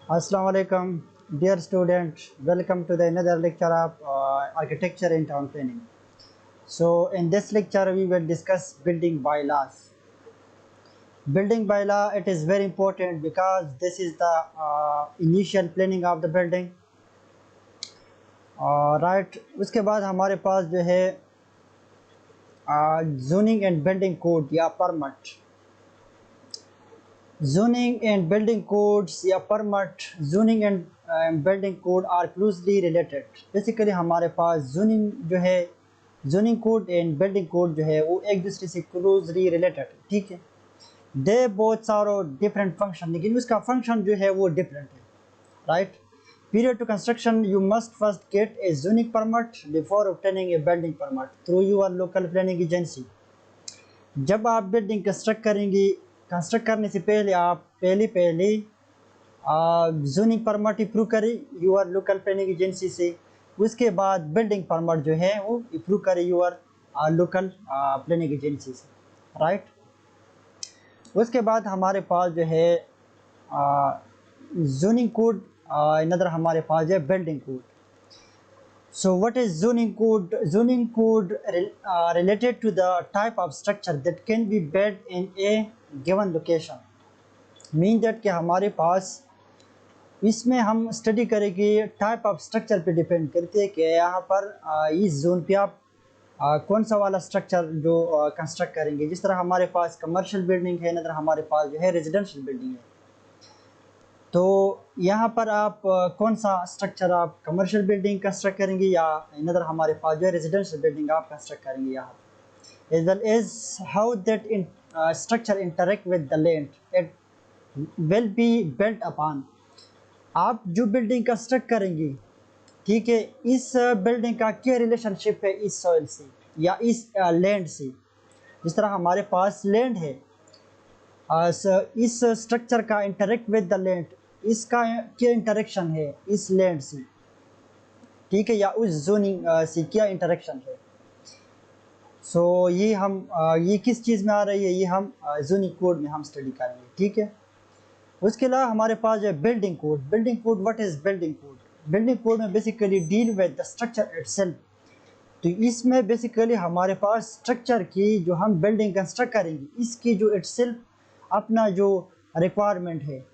Assalamu alaikum, dear student. Welcome to the another lecture of architecture in town planning. So, in this lecture, we will discuss building bylaws. Building bylaw it is very important because this is the initial planning of the building. Right. उसके बाद हमारे पास जो है zoning and building code या permit. Zoning and building codes या permit, zoning and building code are closely related. Basically हमारे पास zoning जो है zoning code and building code जो है वो एक दूसरे से closely related है, ठीक है. They both are different function, लेकिन उसका function जो है वो different है, right? Prior to construction, you must first get a zoning permit before obtaining a building permit through your local planning agency. जब आप बिल्डिंग कंस्ट्रक्ट करने से पहले आप पहले जोनिंग परमिट अप्रूव करें यूर लोकल प्लानिंग एजेंसी से. उसके बाद बिल्डिंग परमिट जो है वो अप्रूव करें यूर लोकल प्लानिंग एजेंसी से, राइट. उसके बाद हमारे पास जो है जोनिंग कोड, अनदर हमारे पास है building code. So what is zoning code? Zoning code related to the type of structure that can be built in a given location. Mean that कि हमारे पास इसमें हम स्टडी करेंगे टाइप ऑफ स्ट्रक्चर पे depend करते हैं कि यहाँ पर इस जोन पे आप कौन सा वाला स्ट्रक्चर जो कंस्ट्रक्ट करेंगे. जिस तरह हमारे पास कमर्शियल बिल्डिंग है, नज़र हमारे पास जो है रेजिडेंशियल बिल्डिंग है. तो यहाँ पर आप कौन सा स्ट्रक्चर आप कमर्शियल बिल्डिंग कंस्ट्रक्ट करेंगे या नज़र हमारे पास जो है रेजिडेंशियल बिल्डिंग आप कंस्ट्रक्ट करेंगे. यहाँ as well as how that structure interact with the land it will be built upon. आप जो बिल्डिंग कंस्ट्रक्ट करेंगे, ठीक है, इस बिल्डिंग का क्या रिलेशनशिप है इस सॉइल से या इस लैंड से. जिस तरह हमारे पास लैंड है, इस स्ट्रक्चर का इंटरेक्ट विद द लैंड, इसका क्या इंटरेक्शन है इस लैंड से, ठीक है, या उस जोनिंग से क्या इंटरेक्शन है. सो ये हम ये किस चीज़ में आ रही है, ये हम जोनिंग कोड में हम स्टडी करेंगे, ठीक है. उसके अलावा हमारे पास है building code. Building code, what is building code? Building code में basically deal with the structure itself. तो इसमें बेसिकली हमारे पास स्ट्रक्चर की जो हम बिल्डिंग कंस्ट्रक्ट करेंगे इसकी जो इटसेल्फ अपना जो रिक्वायरमेंट है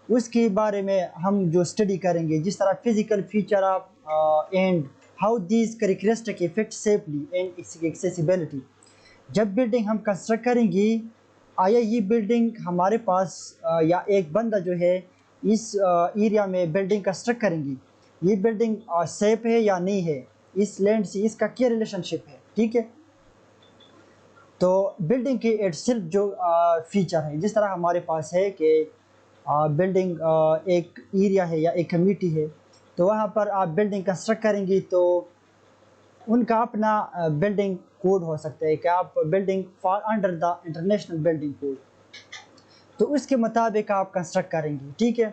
उसके बारे में हम जो स्टडी करेंगे. जिस तरह physical feature of and how these characteristic effect safely and accessibility. जब बिल्डिंग हम कंस्ट्रक्ट करेंगे, आया ये बिल्डिंग हमारे पास या एक बंदा जो है इस एरिया में बिल्डिंग कंस्ट्रक्ट करेंगी, ये बिल्डिंग सेफ है या नहीं है, इस लैंड से इसका क्या रिलेशनशिप है, ठीक है. तो बिल्डिंग के इटसेल्फ जो फीचर है, जिस तरह हमारे पास है कि बिल्डिंग एक एरिया है या एक कम्युनिटी है, तो वहाँ पर आप बिल्डिंग कंस्ट्रक्ट करेंगी तो उनका अपना बिल्डिंग कोड हो सकता है कि आप building for under the international building code, तो उसके मुताबिक आप कंस्ट्रक्ट करेंगी, ठीक है,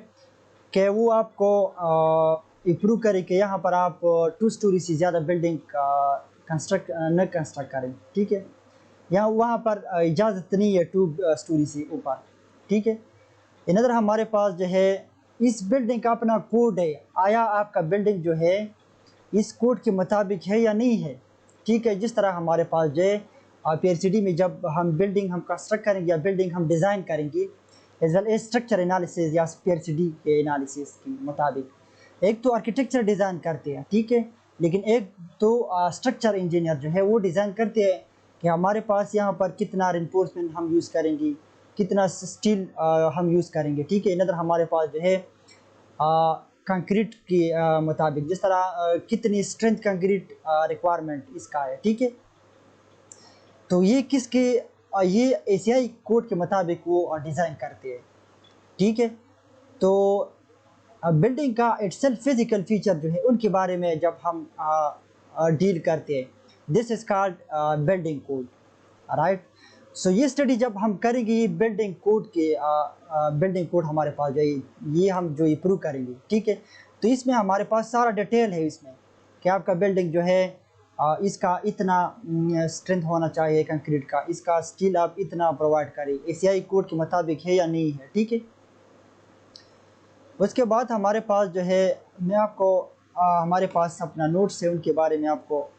कि वो आपको अप्रूव करे कि यहाँ पर आप 2 स्टोरी से ज़्यादा बिल्डिंग न कंस्ट्रक्ट करें, ठीक है. यहाँ वहाँ पर इजाज़त नहीं है 2 स्टोरी से ऊपर, ठीक है. इधर हमारे पास जो है इस बिल्डिंग का अपना कोड है, आया आपका बिल्डिंग जो है इस कोड के मुताबिक है या नहीं है, ठीक है. जिस तरह हमारे पास जो है PRCD में जब हम बिल्डिंग हम कंस्ट्रक्ट करेंगे या बिल्डिंग हम डिज़ाइन करेंगे, as well as structure analysis या PRCD के एनालिसिस के मुताबिक, एक तो आर्किटेक्चर डिज़ाइन करते हैं, ठीक है, लेकिन एक तो स्ट्रक्चर इंजीनियर जो है वो डिज़ाइन करते हैं कि हमारे पास यहाँ पर कितना रेनफोर्समेंट हम यूज़ करेंगे, कितना स्टील हम यूज़ करेंगे, ठीक है. इधर हमारे पास जो है कंक्रीट के मुताबिक जिस तरह कितनी स्ट्रेंथ कंक्रीट रिक्वायरमेंट इसका है, ठीक है. तो ये किसके ये एशियाई कोड के मुताबिक वो डिज़ाइन करते हैं, ठीक है. तो बिल्डिंग का इटसेल्फ फिजिकल फीचर जो है उनके बारे में जब हम डील करते हैं, this is called building code, right. So ये स्टडी जब हम करेंगे ये बिल्डिंग कोड के बिल्डिंग कोड हमारे पास जो ये हम जो अप्रूव करेंगे, ठीक है. तो इसमें हमारे पास सारा डिटेल है इसमें कि आपका बिल्डिंग जो है इसका इतना स्ट्रेंथ होना चाहिए कंक्रीट का, इसका स्टील आप इतना प्रोवाइड करें, एशियाई कोड के मुताबिक है या नहीं है, ठीक है. उसके बाद हमारे पास जो है, मैं आपको हमारे पास अपना नोट्स है उनके बारे में आपको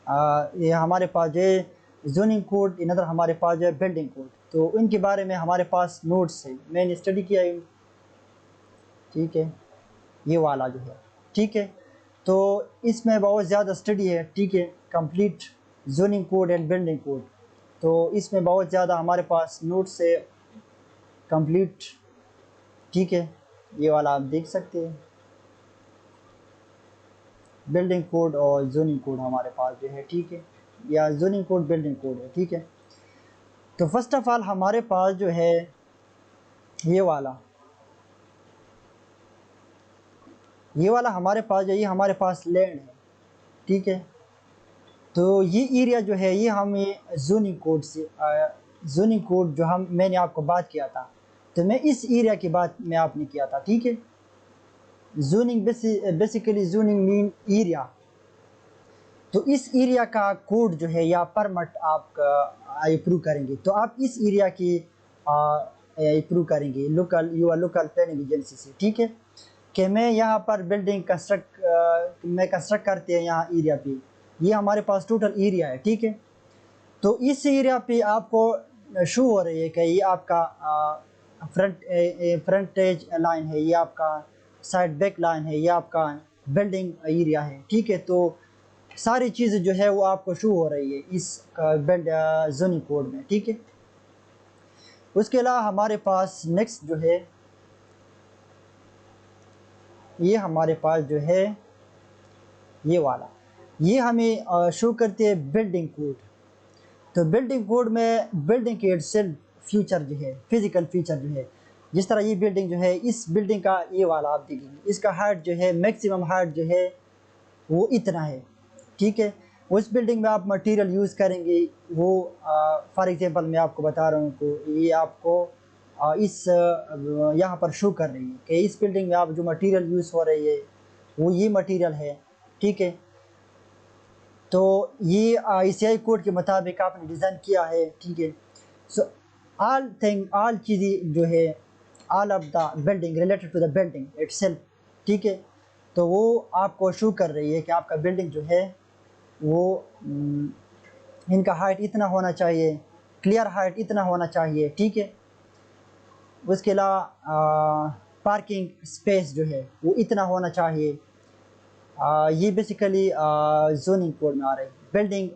ये हमारे पास जो है जोनिंग कोड, इधर हमारे पास जो है बिल्डिंग कोड, तो इनके बारे में हमारे पास नोट्स है, मैंने स्टडी किया है। ठीक है, ये वाला जो है, ठीक है, तो इसमें बहुत ज़्यादा स्टडी है। ठीक है, complete zoning code and building code, तो इसमें बहुत ज़्यादा हमारे पास नोट्स है कंप्लीट। ठीक है, ये वाला आप देख सकते हैं, बिल्डिंग कोड और जोनिंग कोड हमारे पास जो है। ठीक है, या जोनिंग कोड बिल्डिंग कोड है। ठीक है, तो फर्स्ट ऑफ ऑल हमारे पास जो है ये वाला हमारे पास जो, ये हमारे पास लैंड है। ठीक है, तो ये एरिया जो है ये हमें जोनिंग कोड से जोनिंग कोड जो हम मैंने आपको बात किया था, तो मैं इस एरिया की बात मैं आपने किया था। ठीक है, zoning basically zoning mean area, तो इस एरिया का कोड जो है या परमिट आप अप्रूव करेंगे, तो आप इस एरिया की अप्रूव करेंगे लोकल प्लानिंग एजेंसी से। ठीक है, कि मैं यहाँ पर बिल्डिंग कंस्ट्रक्ट करते हैं यहाँ एरिया पे, ये हमारे पास टोटल एरिया है। ठीक है, तो इस एरिया पे आपको शो हो रही है कि ये आपका फ्रंटेज लाइन है, ये आपका साइड बैक लाइन है, ये आपका बिल्डिंग एरिया है। ठीक है, तो सारी चीज़ें जो है वो आपको शो हो रही है इस जोनिंग कोड में। ठीक है, उसके अलावा हमारे पास नेक्स्ट जो है, ये हमारे पास जो है ये वाला, ये हमें शो करते हैं बिल्डिंग कोड। तो बिल्डिंग कोड में बिल्डिंग के इटसेल्फ फ्यूचर जो है, फिजिकल फीचर जो है, जिस तरह ये बिल्डिंग जो है, इस बिल्डिंग का ये वाला आप देखेंगे, इसका हाइट जो है, मैक्सिमम हाइट जो है वो इतना है। ठीक है, उस बिल्डिंग में आप मटेरियल यूज़ करेंगे वो फॉर एग्जांपल मैं आपको बता रहा हूँ को ये आपको इस यहाँ पर शो कर रही है कि इस बिल्डिंग में आप जो मटेरियल यूज़ हो रही है वो ये मटेरियल है। ठीक है, तो ये ICI कोड के मुताबिक आपने डिज़ाइन किया है। ठीक है, सो ऑल चीज़ें जो है, all of the building related to the building itself. ठीक है, तो वो आपको शो कर रही है कि आपका बिल्डिंग जो है वो इनका हाइट इतना होना चाहिए, क्लियर हाइट इतना होना चाहिए। ठीक है, उसके अलावा पार्किंग स्पेस जो है वो इतना होना चाहिए। ये बेसिकली जोनिंग कोड में आ रही है। बिल्डिंग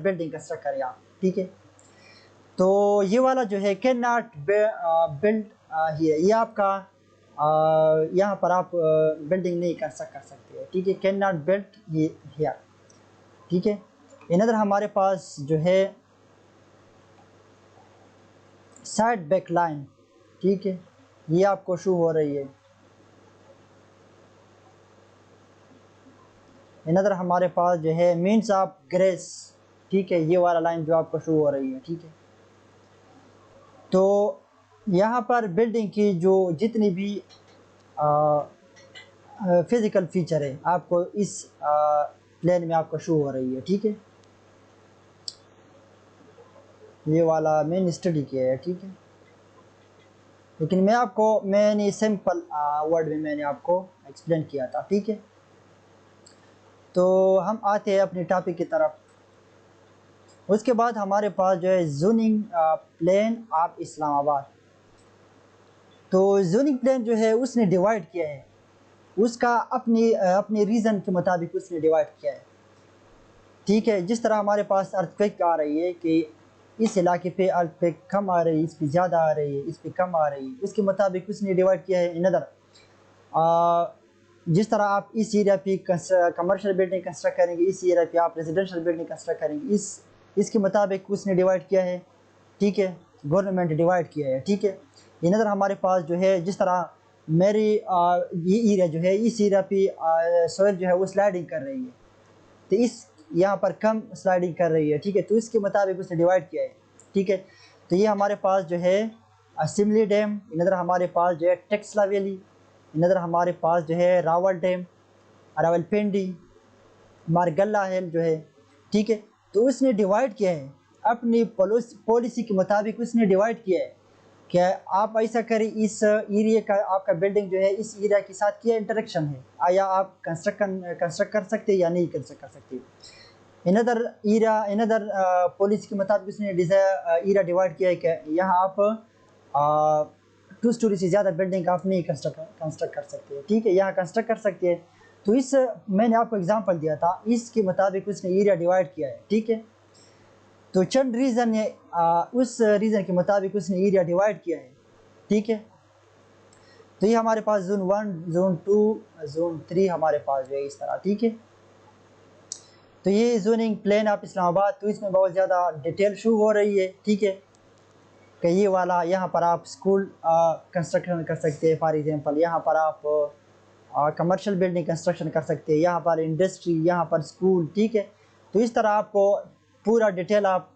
बिल्डिंग कंस्ट्रक्ट करें आप। ठीक है, तो ये वाला जो है कैन नॉट बिल्ड हियर, ये आपका यहाँ पर आप बिल्डिंग नहीं कर सकते हैं। ठीक है, कैन नॉट बिल्ड हियर। ठीक है, इधर हमारे पास जो है साइड बैक लाइन। ठीक है, ये आपको शो हो रही है। इधर हमारे पास जो है मीन्स ऑफ ग्रेस। ठीक है, ये वाला लाइन जो आपको शो हो रही है। ठीक है, तो यहाँ पर बिल्डिंग की जो जितनी भी फिजिकल फीचर है आपको इस प्लेन में आपको शो हो रही है। ठीक है, ये वाला मैंने स्टडी किया है। ठीक है, लेकिन मैंने सिंपल वर्ड में मैंने आपको एक्सप्लेन किया था। ठीक है, तो हम आते हैं अपने टॉपिक की तरफ। उसके बाद हमारे पास जो है जोनिंग प्लान ऑफ इस्लामाबाद। तो जोनिंग प्लान जो है उसने डिवाइड किया है, उसका अपने रीज़न के मुताबिक उसने डिवाइड किया है। ठीक है, जिस तरह हमारे पास अर्थक्वेक आ रही है कि इस इलाके पे अर्थक्वेक कम आ रही है, इस पे ज़्यादा आ रही है, इस पे कम आ रही है, उसके मुताबिक उसने डिवाइड किया है। इनदर जिस तरह आप इस एरिया पे कमर्शियल बिल्डिंग कंस्ट्रक्ट करेंगे, इस एरिया पे आप रेजिडेंशियल बिल्डिंग कंस्ट्रक्ट करेंगे, इसके मुताबिक उसने डिवाइड किया है। ठीक है, गवर्नमेंट डिवाइड किया है। ठीक है, इधर हमारे पास जो है जिस तरह मेरी ये एरिया जो है, इस एरिया पे सोइल जो है वो स्लाइडिंग कर रही है, तो इस यहाँ पर कम स्लाइडिंग कर रही है। ठीक है, तो इसके मुताबिक उसने डिवाइड किया है। ठीक है, तो ये हमारे पास जो है सिमली डैम, इधर हमारे पास जो है टेक्सला वैली, इधर हमारे पास जो है रावल डैम, रावलपिंडी, मारगल्ला हिल जो है। ठीक है, तो उसने डिवाइड किया है अपनी पॉलिसी के मुताबिक उसने डिवाइड किया है। क्या आप ऐसा करें, इस एरिया का आपका बिल्डिंग जो है इस एरिया के साथ क्या इंटरेक्शन है, या आप कंस्ट्रक्ट कर सकते हैं या नहीं कर सकते। इनदर एरिया, इनदर पॉलिसी के मुताबिक उसने एरिया डिवाइड किया है कि यहाँ आप 2 स्टोरी से ज़्यादा बिल्डिंग आप नहीं कंस्ट्रक्ट कर सकते, ठीक है, यहाँ कंस्ट्रक्ट कर सकते हैं। तो इस मैंने आपको एग्जांपल दिया था, इसके मुताबिक उसने एरिया डिवाइड किया है, ठीक है। तो चंद रीज़न है, उस रीज़न के मुताबिक उसने एरिया डिवाइड किया है, ठीक है। तो ये हमारे पास जोन 1, जोन 2, जोन 3 हमारे पास जो है इस तरह, ठीक है। तो ये जोनिंग प्लान ऑफ इस्लामाबाद, तो इसमें बहुत ज़्यादा डिटेल शो हो रही है, ठीक है, कि ये वाला यहाँ पर आप स्कूल कंस्ट्रक्शन कर सकते हैं, फॉर एग्जांपल यहाँ पर आप कमर्शियल बिल्डिंग कंस्ट्रक्शन कर सकते हैं, यहाँ पर इंडस्ट्री, यहाँ पर स्कूल, ठीक है। तो इस तरह आपको पूरा डिटेल आप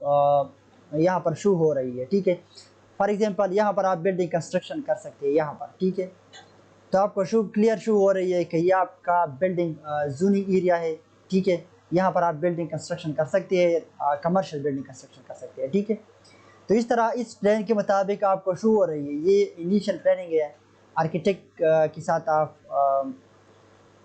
यहाँ पर शो हो रही है, ठीक है। फॉर एग्जांपल यहाँ पर आप बिल्डिंग कंस्ट्रक्शन कर सकते हैं यहाँ पर, ठीक है। तो आपको क्लियर शो हो रही है कि ये आपका बिल्डिंग जोनिंग एरिया है, ठीक है। यहाँ पर आप बिल्डिंग कंस्ट्रक्शन कर सकते हैं, कमर्शियल बिल्डिंग कंस्ट्रक्शन कर सकते हैं, ठीक है। तो इस तरह इस प्लान के मुताबिक आपको शो हो रही है, ये इनिशियल प्लानिंग है, आर्किटेक्ट के साथ आप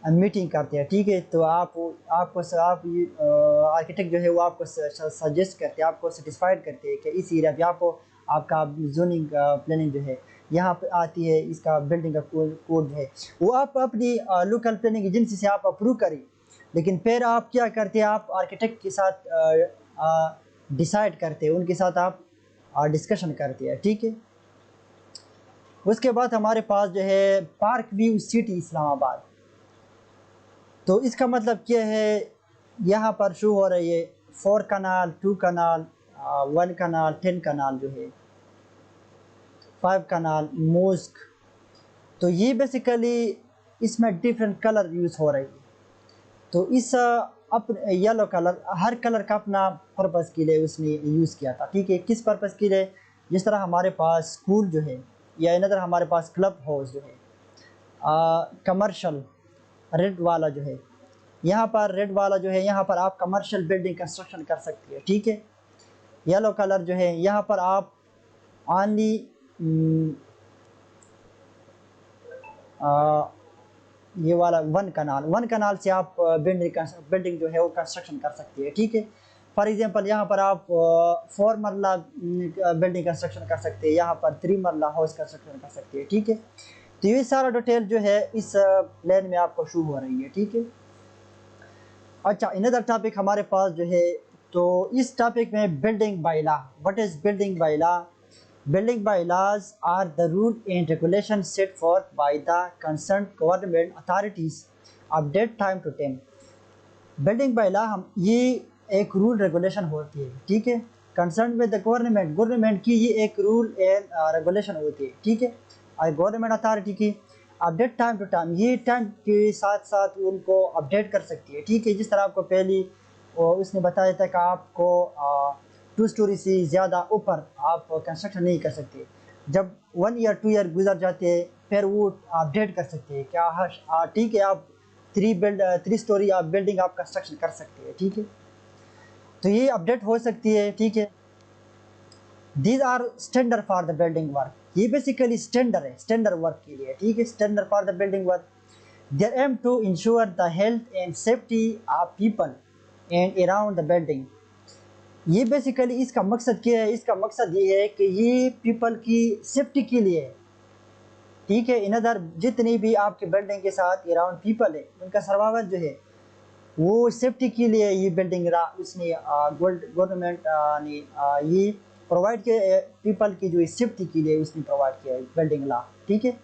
मीटिंग करते हैं, ठीक है। तो आप आर्किटेक्ट जो है वो आपको सजेस्ट करते हैं, आपको सेटिस्फाइड करते हैं कि इस एरिया पे आपको आपका जोनिंग प्लानिंग जो है यहाँ पे आती है, इसका बिल्डिंग का कोड है वो आप अपनी लोकल प्लानिंग एजेंसी से आप अप्रूव करें। लेकिन फिर आप क्या करते हैं, आप आर्किटेक्ट के साथ डिसाइड करते हैं, उनके साथ आप डिस्कशन करते हैं, ठीक है। उसके बाद हमारे पास जो है पार्क व्यू सिटी इस्लामाबाद। तो इसका मतलब क्या है, यहाँ पर शो हो रही है 4 कनाल, 2 कनाल, 1 कनाल, 10 कनाल जो है, 5 कनाल, मोस्क। तो ये बेसिकली इसमें डिफरेंट कलर यूज़ हो रही है। तो इस येलो कलर, हर कलर का अपना पर्पज़ के लिए उसने यूज़ किया था, ठीक है। किस पर्पज़ के लिए, जिस तरह हमारे पास स्कूल जो है, या इधर हमारे पास क्लब हाउस जो है, कमर्शियल रेड वाला जो है, यहाँ पर रेड वाला जो है यहाँ पर आप कमर्शियल बिल्डिंग कंस्ट्रक्शन कर सकते हैं, ठीक है। येलो कलर जो है यहाँ पर आप ओनली ये वाला 1 कनाल से आप बिल्डिंग जो है वो कंस्ट्रक्शन कर सकते हैं, ठीक है। फॉर एग्जांपल यहाँ पर आप 4 मरला बिल्डिंग कंस्ट्रक्शन कर सकते हैं, यहाँ पर 3 मरला हाउस कंस्ट्रक्शन कर सकते हैं, ठीक है। तो ये सारा डिटेल जो है इस प्लान में आपको शो हो रही है, ठीक है। अच्छा, इनदर टॉपिक हमारे पास जो है, तो इस टॉपिक में building by law. What is building by law? Building bylaws are the rule and regulations set forth by the concerned government authorities update time to time. Building bylaw हम ये एक रूल रेगुलेशन होती है, ठीक है, concern with the government की ये एक रूल एंड रेगुलेशन होती है, ठीक है, और गवर्नमेंट अथॉरिटी की अपडेट टाइम टू टाइम, ये टाइम के साथ साथ उनको अपडेट कर सकती है, ठीक है। जिस तरह आपको पहली उसने बताया था कि आपको 2 स्टोरी से ज़्यादा ऊपर आप कंस्ट्रक्शन नहीं कर सकते। जब 1 ईयर 2 ईयर गुजर जाते हैं फिर वो अपडेट कर सकते हैं क्या, हाँ ठीक है, आप 3 स्टोरी आप बिल्डिंग आप कंस्ट्रक्शन कर सकते हैं, ठीक है। तो ये अपडेट हो सकती है, ठीक है। These are standard for the building work, ये बेसिकली स्टैंडर्ड है, स्टैंडर्ड वर्क के लिए, ठीक है, standard for the building work. Their aim to ensure the health and safety of people and around the building. ये बेसिकली इसका मकसद क्या है, इसका मकसद ये है कि ये पीपल की सेफ्टी के लिए है, ठीक है। इन अदर जितनी भी आपके बिल्डिंग के साथ अराउंड पीपल है उनका सर्वाइवल जो है वो सेफ्टी के लिए ये बिल्डिंग उसने गवर्नमेंट ने ये प्रोवाइड किया, पीपल की जो सेफ्टी के लिए उसने प्रोवाइड किया है बिल्डिंग लॉ, ठीक है।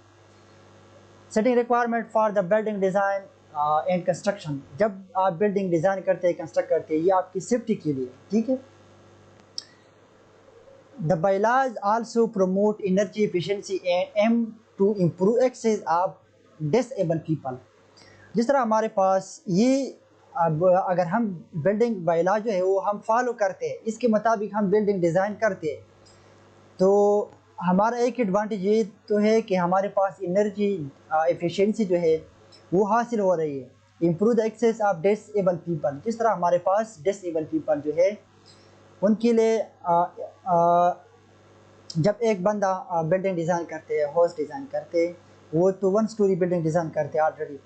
Setting requirement for the building design and construction, जब आप बिल्डिंग डिज़ाइन करते हैं, कंस्ट्रक्ट करते हैं, ये आपकी सेफ्टी के लिए, ठीक है। The bylaws also promote energy efficiency and aim to improve access of disabled people। जिस तरह हमारे पास ये अब अगर हम बिल्डिंग बायलॉ जो है वो हम फॉलो करते हैं, इसके मुताबिक हम बिल्डिंग डिज़ाइन करते हैं, तो हमारा एक एडवांटेज ये तो है कि हमारे पास एनर्जी एफिशिएंसी जो है वो हासिल हो रही है। Improve the access of disable people, जिस तरह हमारे पास डिसेबल पीपल जो है उनके लिए जब एक बंदा बिल्डिंग डिज़ाइन करते हैं, हाउस डिज़ाइन करते हैं, वो तो 1 स्टोरी बिल्डिंग डिज़ाइन करते हैं ऑलरेडी।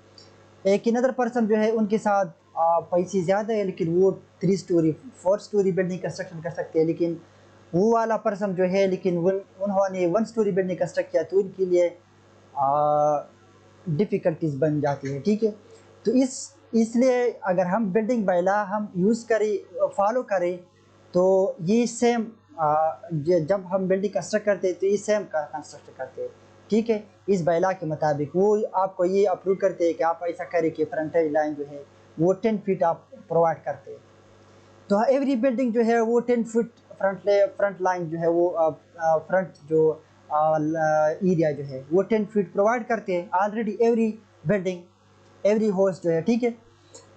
एक अनदर पर्सन जो है उनके साथ पैसे ज़्यादा है, लेकिन वो 3 स्टोरी 4 स्टोरी बिल्डिंग कंस्ट्रक्शन कर सकते हैं। लेकिन वो वाला पर्सन जो है, लेकिन उन्होंने 1 स्टोरी बिल्डिंग कंस्ट्रक्ट किया, तो उनके लिए डिफ़िकल्टीज बन जाती है। ठीक है, तो इसलिए अगर हम बिल्डिंग बायला हम यूज़ करें, फॉलो करें, तो ये सेम जब हम बिल्डिंग कंस्ट्रक्ट करते हैं तो ये सेम का कंस्ट्रक्ट करते हैं। ठीक है, इस बायला के मुताबिक वो आपको ये अप्रूव करते हैं कि आप ऐसा करें कि फ्रंटेज लाइन जो है वो 10 फीट आप प्रोवाइड करते हैं। तो एवरी बिल्डिंग जो है वो 10 फीट फ्रंट लाइन जो है वो फ्रंट जो एरिया जो है वो 10 फीट प्रोवाइड करते हैं already every building, every house जो है। ठीक है,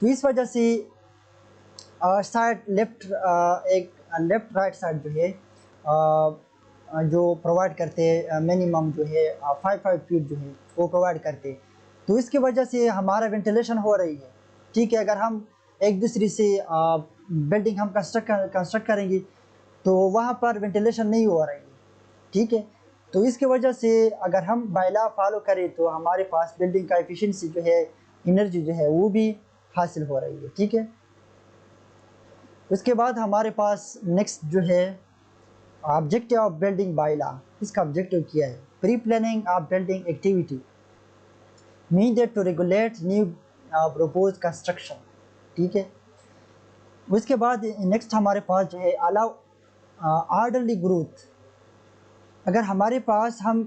तो इस वजह से साइड लेफ्ट एक लेफ्ट राइट साइड जो है जो प्रोवाइड करते हैं मिनिमम जो है 5 फीट जो है वो प्रोवाइड करते हैं। तो इसकी वजह से हमारा वेंटिलेशन हो रही है। ठीक है, अगर हम एक दूसरे से बिल्डिंग हम कंस्ट्रक्ट करेंगे तो वहाँ पर वेंटिलेशन नहीं हो रही है। ठीक है, तो इसकी वजह से अगर हम बायला फॉलो करें तो हमारे पास बिल्डिंग का एफिशिएंसी जो है, एनर्जी जो है वो भी हासिल हो रही है। ठीक है, उसके बाद हमारे पास नेक्स्ट जो है ऑब्जेक्टिव ऑफ बिल्डिंग बायला। इसका ऑब्जेक्टिव क्या है? Pre planning of building activity mean that to regulate new propose construction. ठीक है, उसके बाद नेक्स्ट हमारे पास जो है अलाउ ऑर्डरली ग्रोथ। अगर हमारे पास हम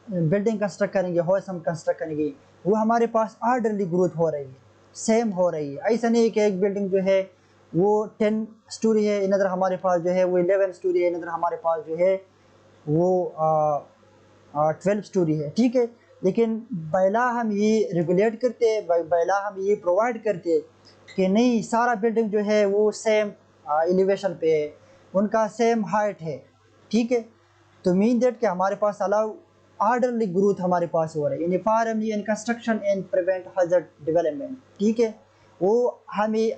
बिल्डिंग कंस्ट्रक्ट करेंगे, हाउस हम कंस्ट्रक्ट करेंगे, वो हमारे पास ऑर्डरली ग्रोथ हो रही है, सेम हो रही है। ऐसा नहीं है कि एक बिल्डिंग जो है वो 10 स्टोरी है, इधर हमारे पास जो है वो 11 स्टोरी है, इधर हमारे पास जो है वो 12 स्टोरी है। ठीक है, लेकिन पहला हम ये रेगुलेट करते हैं, पहला हम ये प्रोवाइड करते हैं कि नहीं, सारा बिल्डिंग जो है वो सेम एलिवेशन पे है, उनका सेम हाइट है। ठीक है, तो मीन दैट कि हमारे पास अलाउ ऑर्डरली ग्रोथ हमारे पास हो रहा है, uniformly in construction and prevent hazard development. ठीक है, वो हमें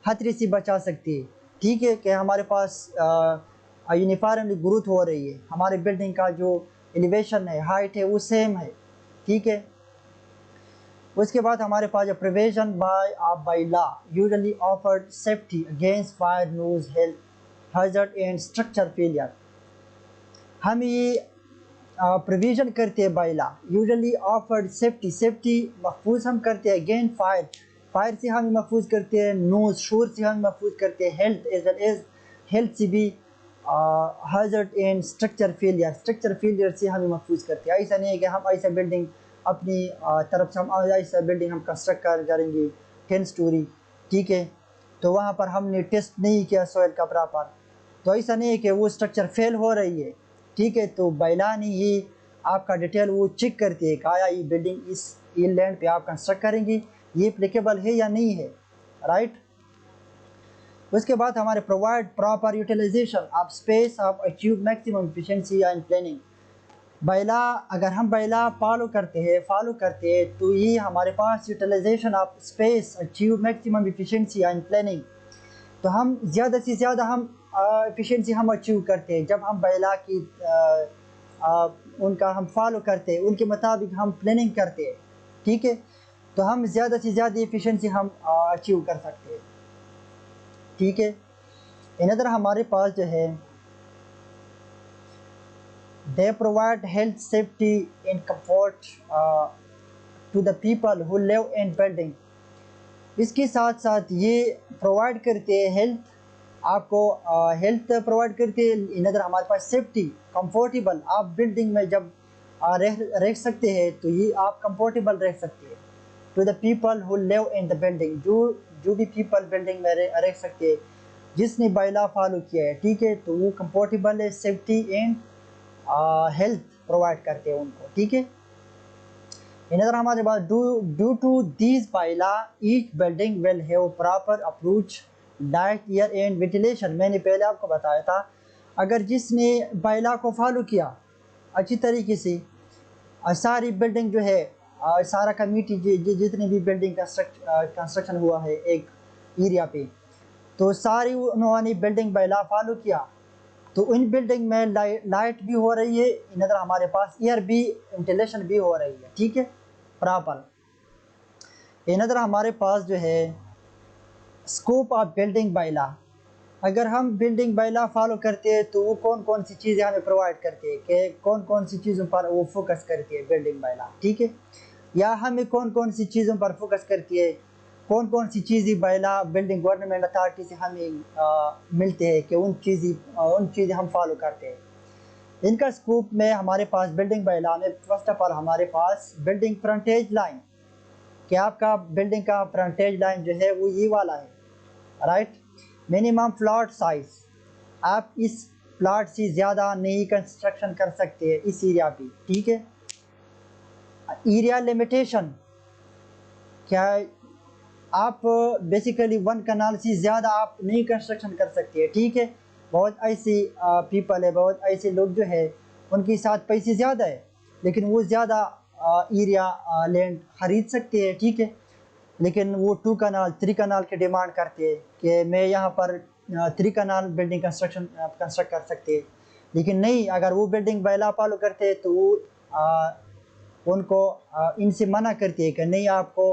खतरे से बचा सकती है। ठीक है, कि हमारे पास यूनिफॉर्मली ग्रोथ हो रही है, हमारे बिल्डिंग का जो एलिवेशन है, हाइट है, वो सेम है। ठीक है, उसके बाद हमारे पास prevention by law usually afforded safety against fire, noise, health hazard and structure failure. हम ये प्रोविज़न करते हैं by law, usually afforded safety महफूज हम करते हैं, अगेंस्ट फायर से हम महफूज करते हैं, नोज शोर से हम महफूज करते हैं, health as well as health से भी, हज़ार्ड एंड स्ट्रक्चर फेलियर से हम महफूज करते हैं। ऐसा नहीं है कि हम ऐसा बिल्डिंग अपनी तरफ से हम ऐसा बिल्डिंग हम कंस्ट्रक्ट कर करेंगे 10 स्टोरी। ठीक है, तो वहाँ पर हमने टेस्ट नहीं किया सॉइल का प्रॉपर, तो ऐसा नहीं है कि वो स्ट्रक्चर फेल हो रही है। ठीक है, तो बायला ने ये आपका डिटेल वो चेक करती है कि आया ये बिल्डिंग इस लैंड पे आप कंस्ट्रक्ट करेंगे, ये एप्लीकेबल है या नहीं है। राइट, उसके बाद हमारे provide proper utilisation of space of achieve maximum efficiency and planning. बायला अगर हम बायला फॉलो करते हैं तो ये हमारे पास utilization of space, achieve maximum efficiency and planning, तो हम ज़्यादा से ज़्यादा हम एफिशिएंसी हम अचीव करते हैं जब हम बायला की उनका हम फॉलो करते हैं, उनके मुताबिक हम प्लानिंग करते हैं। ठीक है, तो हम ज़्यादा से ज़्यादा एफिशिएंसी हम अचीव कर सकते हैं। ठीक है, इधर हमारे पास जो है they provide health, safety and comfort to the people who live in building. इसके साथ साथ ये प्रोवाइड करते हैं हेल्थ, आपको हेल्थ प्रोवाइड करते हैं, इधर हमारे पास सेफ्टी, कंफर्टेबल, आप बिल्डिंग में जब रह सकते हैं तो ये आप कंफर्टेबल रह सकते हैं। To the people who live in the building, जो भी पीपल बिल्डिंग में रह सकते हैं जिसने बायला फॉलो किया है। ठीक है, तो वो कंफर्टेबल है, सेफ्टी एंड हेल्थ प्रोवाइड करते हैं उनको। ठीक है, इधर हमारे पास ड्यू टू दिस बायला each building will have proper approach diet year and ventilation. मैंने पहले आपको बताया था, अगर जिसने बायला को फॉलो किया अच्छी तरीके से, सारी बिल्डिंग जो है सारा कम्युनिटी जितनी भी बिल्डिंग कंस्ट्रक्शन हुआ है एक एरिया पे, तो सारी उन्होंने बिल्डिंग बायला फॉलो किया, तो इन बिल्डिंग में लाइट भी हो रही है, इधर हमारे पास एयर भी वेंटिलेशन भी हो रही है, ठीक है प्रॉपर। इधर हमारे पास जो है स्कोप ऑफ बिल्डिंग बायला, अगर हम बिल्डिंग बायला फॉलो करते हैं तो वो कौन कौन सी चीज़ें हमें प्रोवाइड करती है, कि कौन कौन सी चीज़ों पर वो फोकस करती है बिल्डिंग बायला, ठीक है। या हमें कौन कौन सी चीज़ों पर फोकस करती है, कौन कौन सी चीज़ें बायला बिल्डिंग गवर्नमेंट अथॉरिटी से हमें मिलते हैं कि उन चीज़ें हम फॉलो करते हैं। इनका स्कोप में हमारे पास बिल्डिंग बायला में फर्स्ट ऑफ ऑल हमारे पास बिल्डिंग फ्रंटेज लाइन, कि आपका बिल्डिंग का फ्रंटेज लाइन जो है वो ये वाला है, राइट। मिनिमम प्लॉट साइज, आप इस प्लॉट से ज़्यादा नहीं कंस्ट्रक्शन कर सकते हैं इस एरिया पे, ठीक है। एरिया लिमिटेशन, क्या आप बेसिकली 1 कनाल से ज़्यादा आप नहीं कंस्ट्रक्शन कर सकते हैं, ठीक है। बहुत ऐसे पीपल है, बहुत ऐसे लोग जो है उनके साथ पैसे ज़्यादा है लेकिन वो ज़्यादा एरिया लैंड खरीद सकते हैं, ठीक है। लेकिन वो 2 कनाल 3 कनाल की डिमांड करते हैं कि मैं यहाँ पर 3 कनाल बिल्डिंग कंस्ट्रक्ट कर सकते हैं। लेकिन नहीं, अगर वो बिल्डिंग बायला फॉलो करते हैं तो वो उनको इनसे मना करती है कि नहीं, आपको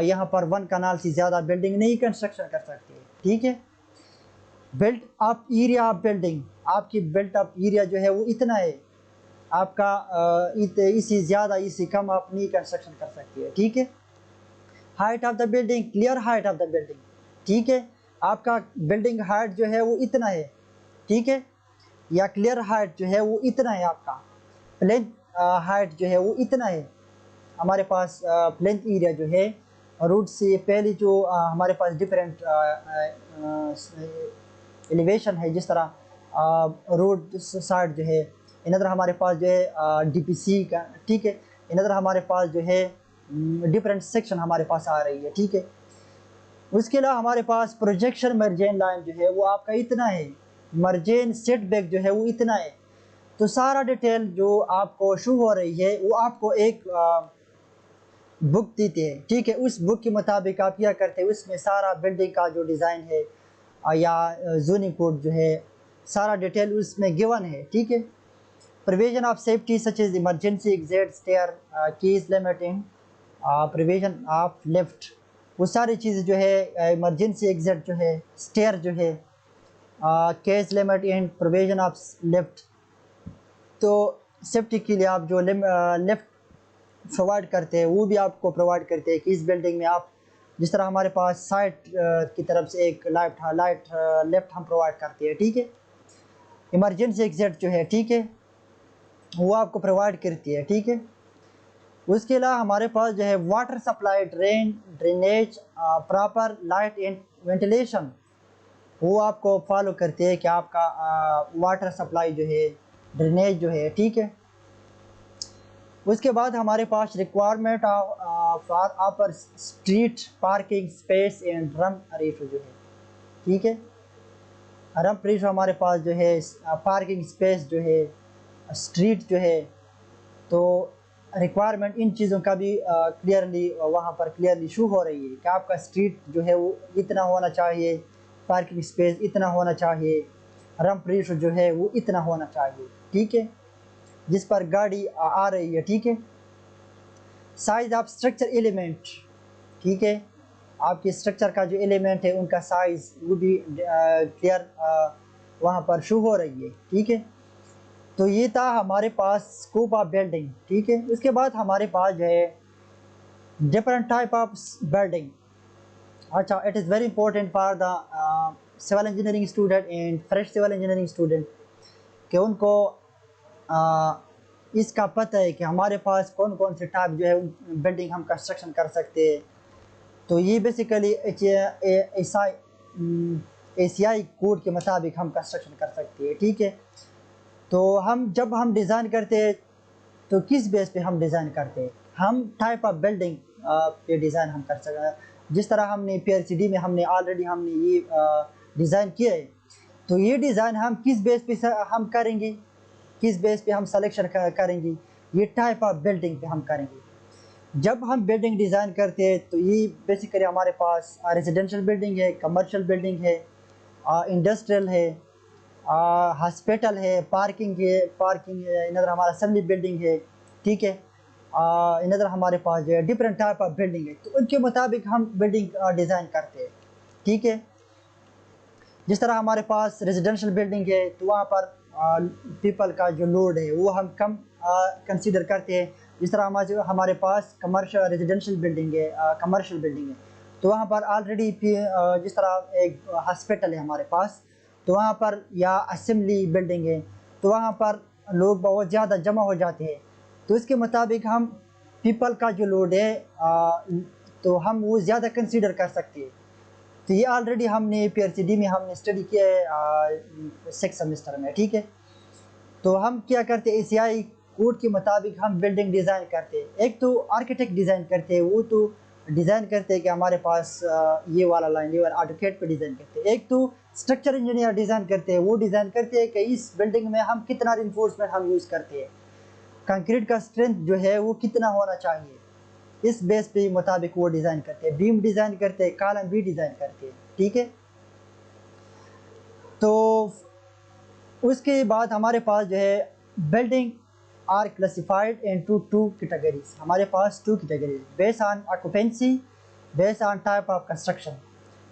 यहाँ पर 1 कनाल से ज़्यादा बिल्डिंग नहीं कंस्ट्रक्शन कर सकते, ठीक है। Built up area of building, आपकी बिल्ट अप एरिया जो है वो इतना है, आपका इससे ज़्यादा इससे कम आप नहीं कंस्ट्रक्शन कर सकती है, ठीक है। Height of the building, clear height of the building, ठीक है। आपका बिल्डिंग हाइट जो है वो इतना है, ठीक है, या क्लियर हाइट जो है वो इतना है, आपका प्लेन हाइट जो है वो इतना है। हमारे पास प्लेन एरिया जो है रूट से पहले जो हमारे पास डिफरेंट एलिवेशन है, जिस तरह रोड साइड जो है इधर हमारे पास जो है डीपीसी का, ठीक है। इधर हमारे पास जो है डिफरेंट सेक्शन हमारे पास आ रही है, ठीक है। उसके अलावा हमारे पास प्रोजेक्शन मर्जेन लाइन जो है वो आपका इतना है, मर्जेन सेटबैक जो है वो इतना है। तो सारा डिटेल जो आपको शो हो रही है वो आपको एक बुक देते हैं, ठीक है। उस बुक के मुताबिक आप क्या करते हैं, उसमें सारा बिल्डिंग का जो डिज़ाइन है या जोनिंग कोड जो है सारा डिटेल उसमें गिवन है, ठीक है। Provision of safety such as emergency exit staircase limiting, provision of lift, वो सारी चीज़ें जो है इमरजेंसी एग्जिट जो है, स्टेयर जो है, case limit and provision of lift. तो सेफ्टी के लिए आप जो लिफ्ट प्रोवाइड करते हैं वो भी आपको प्रोवाइड करते हैं कि इस बिल्डिंग में आप, जिस तरह हमारे पास साइट की तरफ से एक लाइट लेफ्ट हम प्रोवाइड करते हैं, ठीक है। इमरजेंसी एग्जिट जो है, ठीक है, वो आपको प्रोवाइड करती है, ठीक है। उसके अलावा हमारे पास जो है water supply, drainage, proper light and ventilation, वो आपको फॉलो करते हैं कि आपका वाटर सप्लाई जो है, ड्रेनेज जो है, ठीक है। उसके बाद हमारे पास requirement for upper street parking space and room ratio जो है, ठीक है। रम रेशो हमारे पास जो है पार्किंग स्पेस जो है, स्ट्रीट जो है, तो रिक्वायरमेंट इन चीज़ों का भी क्लियरली वहाँ पर क्लियरली शो हो रही है कि आपका स्ट्रीट जो है वो इतना होना चाहिए, पार्किंग स्पेस इतना होना चाहिए, रम रेशो जो है वो इतना होना चाहिए, ठीक है, जिस पर गाड़ी आ रही है, ठीक है। साइज ऑफ स्ट्रक्चर एलिमेंट, ठीक है, आपके स्ट्रक्चर का जो एलिमेंट है उनका साइज वो भी क्लियर वहाँ पर शो हो रही है, ठीक है। तो ये था हमारे पास स्कोप ऑफ बिल्डिंग, ठीक है। उसके बाद हमारे पास जो है डिफरेंट टाइप ऑफ बिल्डिंग। अच्छा, it is very important for the civil engineering student and fresh civil engineering student कि उनको इसका पता है कि हमारे पास कौन कौन से टाइप जो है बिल्डिंग हम कंस्ट्रक्शन कर सकते हैं। तो ये बेसिकली एशियाई कोड के मुताबिक हम कंस्ट्रक्शन कर सकते हैं, ठीक है। तो जब हम डिज़ाइन करते हैं तो किस बेस पे हम डिज़ाइन करते हैं, हम टाइप ऑफ बिल्डिंग पे डिज़ाइन हम कर सकते हैं। जिस तरह हमने PRCD में हमने ऑलरेडी ये डिज़ाइन किया है, तो ये डिज़ाइन हम किस बेस पे हम करेंगे, किस बेस पे हम सलेक्शन करेंगे, ये टाइप ऑफ बिल्डिंग पे हम करेंगे। जब हम बिल्डिंग डिज़ाइन करते हैं तो ये बेसिकली हमारे पास रेजिडेंशियल बिल्डिंग है, कमर्शियल बिल्डिंग है, इंडस्ट्रियल है, हॉस्पिटल है, पार्किंग है, इधर हमारा असेंबली बिल्डिंग है, ठीक है। इधर हमारे पास जो है डिफरेंट टाइप ऑफ बिल्डिंग है, तो उनके मुताबिक हम बिल्डिंग डिज़ाइन करते हैं, ठीक है। जिस तरह हमारे पास रेजिडेंशियल बिल्डिंग है तो वहाँ पर पीपल का जो लोड है वो हम कम कंसीडर करते हैं। जिस तरह हमारे पास कमर्शियल रेजिडेंशियल बिल्डिंग है, कमर्शियल बिल्डिंग है, तो वहाँ पर ऑलरेडी जिस तरह एक हॉस्पिटल है हमारे पास, तो वहाँ पर या असेंबली बिल्डिंग है, तो वहाँ पर लोग बहुत ज़्यादा जमा हो जाते हैं, तो इसके मुताबिक हम पीपल का जो लोड है तो हम वो ज़्यादा कंसीडर कर सकते हैं। तो ये ऑलरेडी हमने पीआरसीडी में हमने स्टडी किया है 6 सेमेस्टर में, ठीक है। तो हम क्या करते हैं, एशियाई कोड के मुताबिक हम बिल्डिंग डिज़ाइन करते हैं। एक तो आर्किटेक्ट डिज़ाइन करते हैं, वो तो डिज़ाइन करते हैं कि हमारे पास ये वाला लाइन, ये वाला ऑटोकैड पे डिज़ाइन करते हैं। एक तो स्ट्रक्चर इंजीनियर डिज़ाइन करते हैं, वो डिज़ाइन करते हैं कि इस बिल्डिंग में हम कितना रिइंफोर्समेंट हम यूज़ करते हैं, कंक्रीट का स्ट्रेंथ जो है वो कितना होना चाहिए, इस बेस पे मुताबिक वो डिज़ाइन करते हैं। बीम डिज़ाइन करते हैं, कॉलम भी डिज़ाइन करते हैं, ठीक है। तो उसके बाद हमारे पास जो है building are classified into 2 categories. हमारे पास 2 categories based on occupancy, based on type of construction,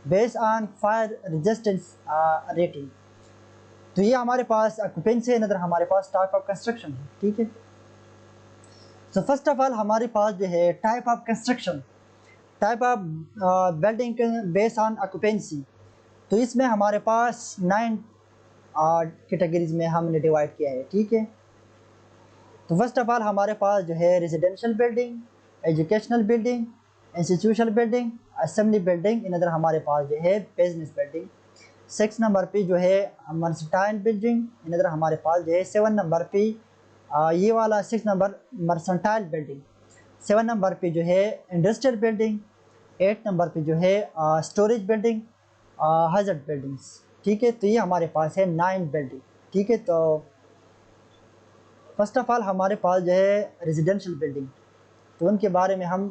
based on fire resistance rating. तो ये हमारे पास ऑक्यूपेंसी है, नजर हमारे पास टाइप ऑफ कंस्ट्रक्शन है, ठीक है। सो फर्स्ट ऑफ ऑल हमारे पास जो है type of construction, type of building based on occupancy. तो इसमें हमारे पास 9 कैटेगरीज में हमने डिवाइड किया है, ठीक है। तो फर्स्ट ऑफ ऑल हमारे पास जो है residential building, educational building, institutional building, assembly building, in other हमारे पास जो है बिजनेस बिल्डिंग। 6 नंबर पे जो है मर्सेंटाइल बिल्डिंग, इन अदर हमारे पास जो है 7 नंबर पे ये वाला 6 नंबर मर्सेंटाइल बिल्डिंग। 7 नंबर पे जो है इंडस्ट्रियल बिल्डिंग। 8 नंबर पे जो है स्टोरेज बिल्डिंग, हजर्ड बिल्डिंग्स, ठीक है। तो ये हमारे पास है 9 बिल्डिंग, ठीक है। तो फर्स्ट ऑफ ऑल हमारे पास जो है रेजिडेंशियल बिल्डिंग, तो उनके बारे में हम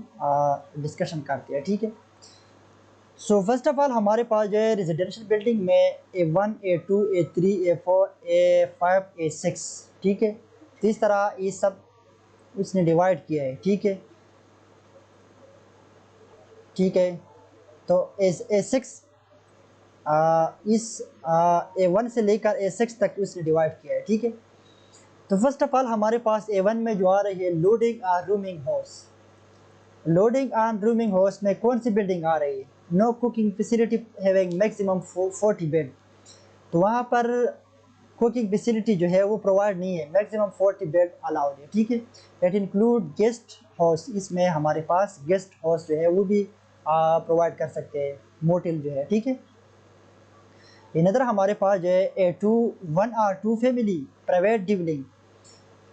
डिस्कशन करते हैं, ठीक है। सो फर्स्ट ऑफ ऑल हमारे पास जो है रेजिडेंशियल बिल्डिंग में A1, A2, A3, A4, A5, A6, ठीक है। तो इस तरह ये सब उसने डिवाइड किया है, ठीक है, ठीक है। तो A6 इस A1 से लेकर A6 तक उसने डिवाइड किया है, ठीक है। तो फर्स्ट ऑफ ऑल हमारे पास A1 में जो आ रही है लोडिंग और rooming house. Lodging and rooming house में कौन सी बिल्डिंग आ रही है, no cooking facility having maximum 40 bed. तो वहाँ पर कुकिंग फैसिलिटी जो है वो प्रोवाइड नहीं है, मैक्सिमम 40 बेड अलाउड है, ठीक है। इट इंक्लूड गेस्ट हाउस, इसमें हमारे पास गेस्ट हाउस जो है वो भी प्रोवाइड कर सकते हैं, मोटेल जो है, ठीक है। इन अदर हमारे पास जो है A2, 1 और 2 फैमिली प्राइवेट डिवलिंग।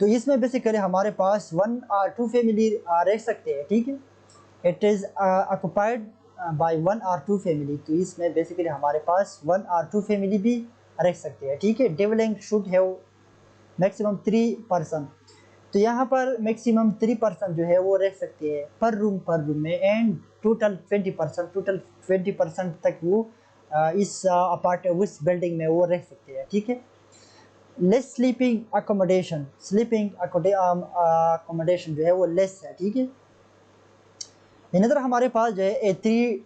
तो इसमें बेसिकली हमारे पास 1 और 2 फैमिली रह सकते हैं, ठीक है। इट इज़ ऑक्युपाइड बाय 1 और 2 फैमिली। तो इसमें बेसिकली हमारे पास 1 और 2 फैमिली भी रह सकते हैं, ठीक है। डिवलिंग शुड हैव मैक्सिमम 3 पर्सन। तो यहाँ पर मैक्सिमम 3 पर्सन जो है वो रह सकते हैं पर रूम में, एंड टोटल 20%, टोटल 20% तक वो इस उस बिल्डिंग में वो रह सकते हैं, ठीक है। लेस स्लीपिंग अकोमोडेशन, अकोमोडेशन जो है वो लेस है, ठीक है। इधर हमारे पास जो है A3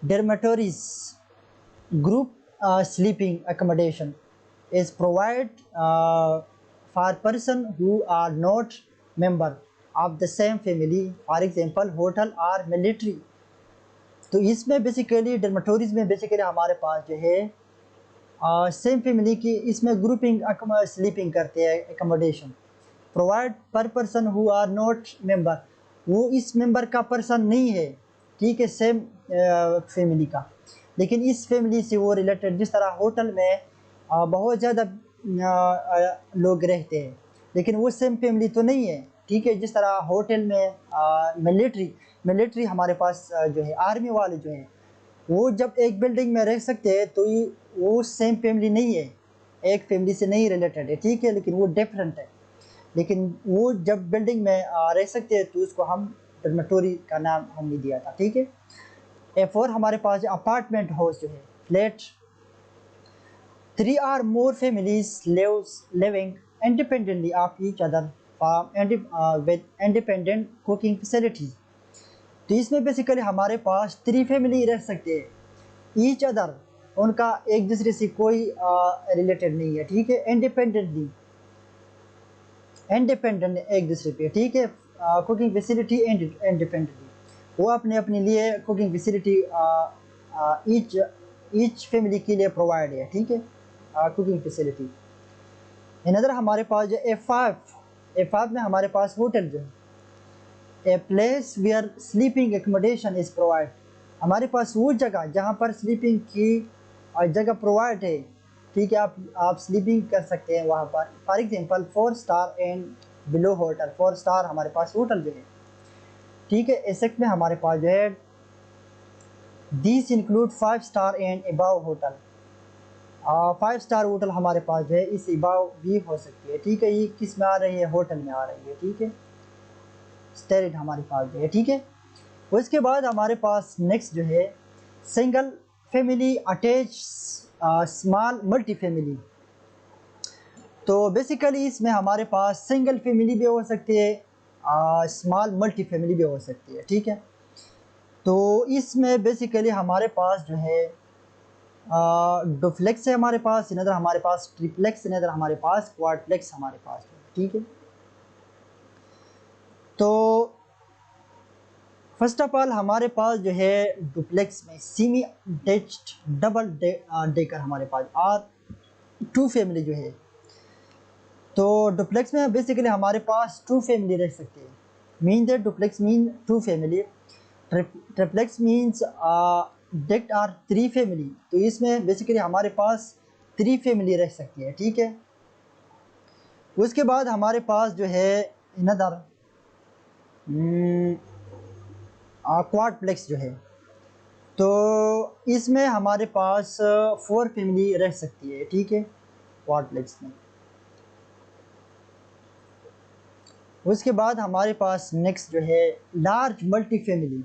dormitories group sleeping accommodation is provide for person who are not member of the same family, for example hotel और मिलिट्री। तो इसमें बेसिकली डर्मेटोरीज में बेसिकली हमारे पास जो है सेम फैमिली की इसमें ग्रुपिंग स्लीपिंग करते हैं एकोमोडेशन प्रोवाइड पर person who are not member, वो इस मेंबर का पर्सन नहीं है, ठीक है, सेम फैमिली का, लेकिन इस फैमिली से वो रिलेटेड। जिस तरह होटल में बहुत ज़्यादा लोग रहते हैं लेकिन वो सेम फैमिली तो नहीं है, ठीक है। जिस तरह होटल में मिलिट्री हमारे पास जो है आर्मी वाले जो हैं वो जब एक बिल्डिंग में रह सकते हैं तो ये वो सेम फैमिली नहीं है, एक फैमिली से नहीं रिलेटेड है, ठीक है, लेकिन वो डिफरेंट है। लेकिन वो जब बिल्डिंग में रह सकते हैं तो उसको हम डॉर्मेटोरी का नाम हमने दिया था, ठीक है। A4 हमारे पास अपार्टमेंट हाउस जो है flat. 3 or more families living independently of each other with independent cooking facilities। तो इसमें बेसिकली हमारे पास 3 फैमिली रह सकते हैं, ईच अदर उनका एक दूसरे से कोई रिलेटेड नहीं है, ठीक है, इंडिपेंडेंट एक दूसरे पे, ठीक है, कुकिंग फैसिलिटी इंडिपेंडेंटली, वो अपने अपने लिए कुकिंग फैसिलिटी ईच फैमिली के लिए प्रोवाइड है, ठीक है, कुकिंग फैसिलिटी। अनदर हमारे पास जो A5 में हमारे पास होटल जो है, a place where sleeping accommodation is provide, हमारे पास वो जगह जहाँ पर स्लीपिंग की जगह प्रोवाइड है, ठीक है, आप स्लीपिंग कर सकते हैं वहाँ पर। For example 4 star and below hotel, 4 star हमारे पास होटल जो है, ठीक है। एसेक्ट में हमारे पास जो है this include 5 star and above hotel, 5 star hotel हमारे पास जो है इस अबव भी हो सकती है, ठीक है। ये किस में आ रही है, होटल में आ रही है, ठीक है, स्टेरेट हमारे पास जो है, ठीक है। उसके बाद हमारे पास नेक्स्ट जो है single family attach small multi family. तो बेसिकली इसमें हमारे पास सिंगल फैमिली भी हो सकती है, स्मॉल मल्टी फैमिली भी हो सकती है, ठीक है। तो इसमें बेसिकली हमारे पास जो है डुप्लेक्स है हमारे पास, इधर हमारे पास ट्रिप्लेक्स, इधर हमारे पास क्वाड्रप्लेक्स हमारे पास है, ठीक है। तो फर्स्ट ऑफ ऑल हमारे पास जो है डुप्लेक्स में सेमी अटैच्ड डबल डेकर हमारे पास और 2 फैमिली जो है, तो डुप्लेक्स में बेसिकली हमारे पास 2 फैमिली रह सकते हैं, mean that duplex mean 2 family, triplex means decked are 3 family, तो इसमें बेसिकली हमारे पास 3 फैमिली रह सकती है, ठीक है। उसके बाद हमारे पास जो है अनदर क्वाड्रप्लेक्स जो है, तो इसमें हमारे पास 4 फैमिली रह सकती है, ठीक है, क्वाड्रप्लेक्स में। उसके बाद हमारे पास नेक्स्ट जो है लार्ज मल्टी फैमिली।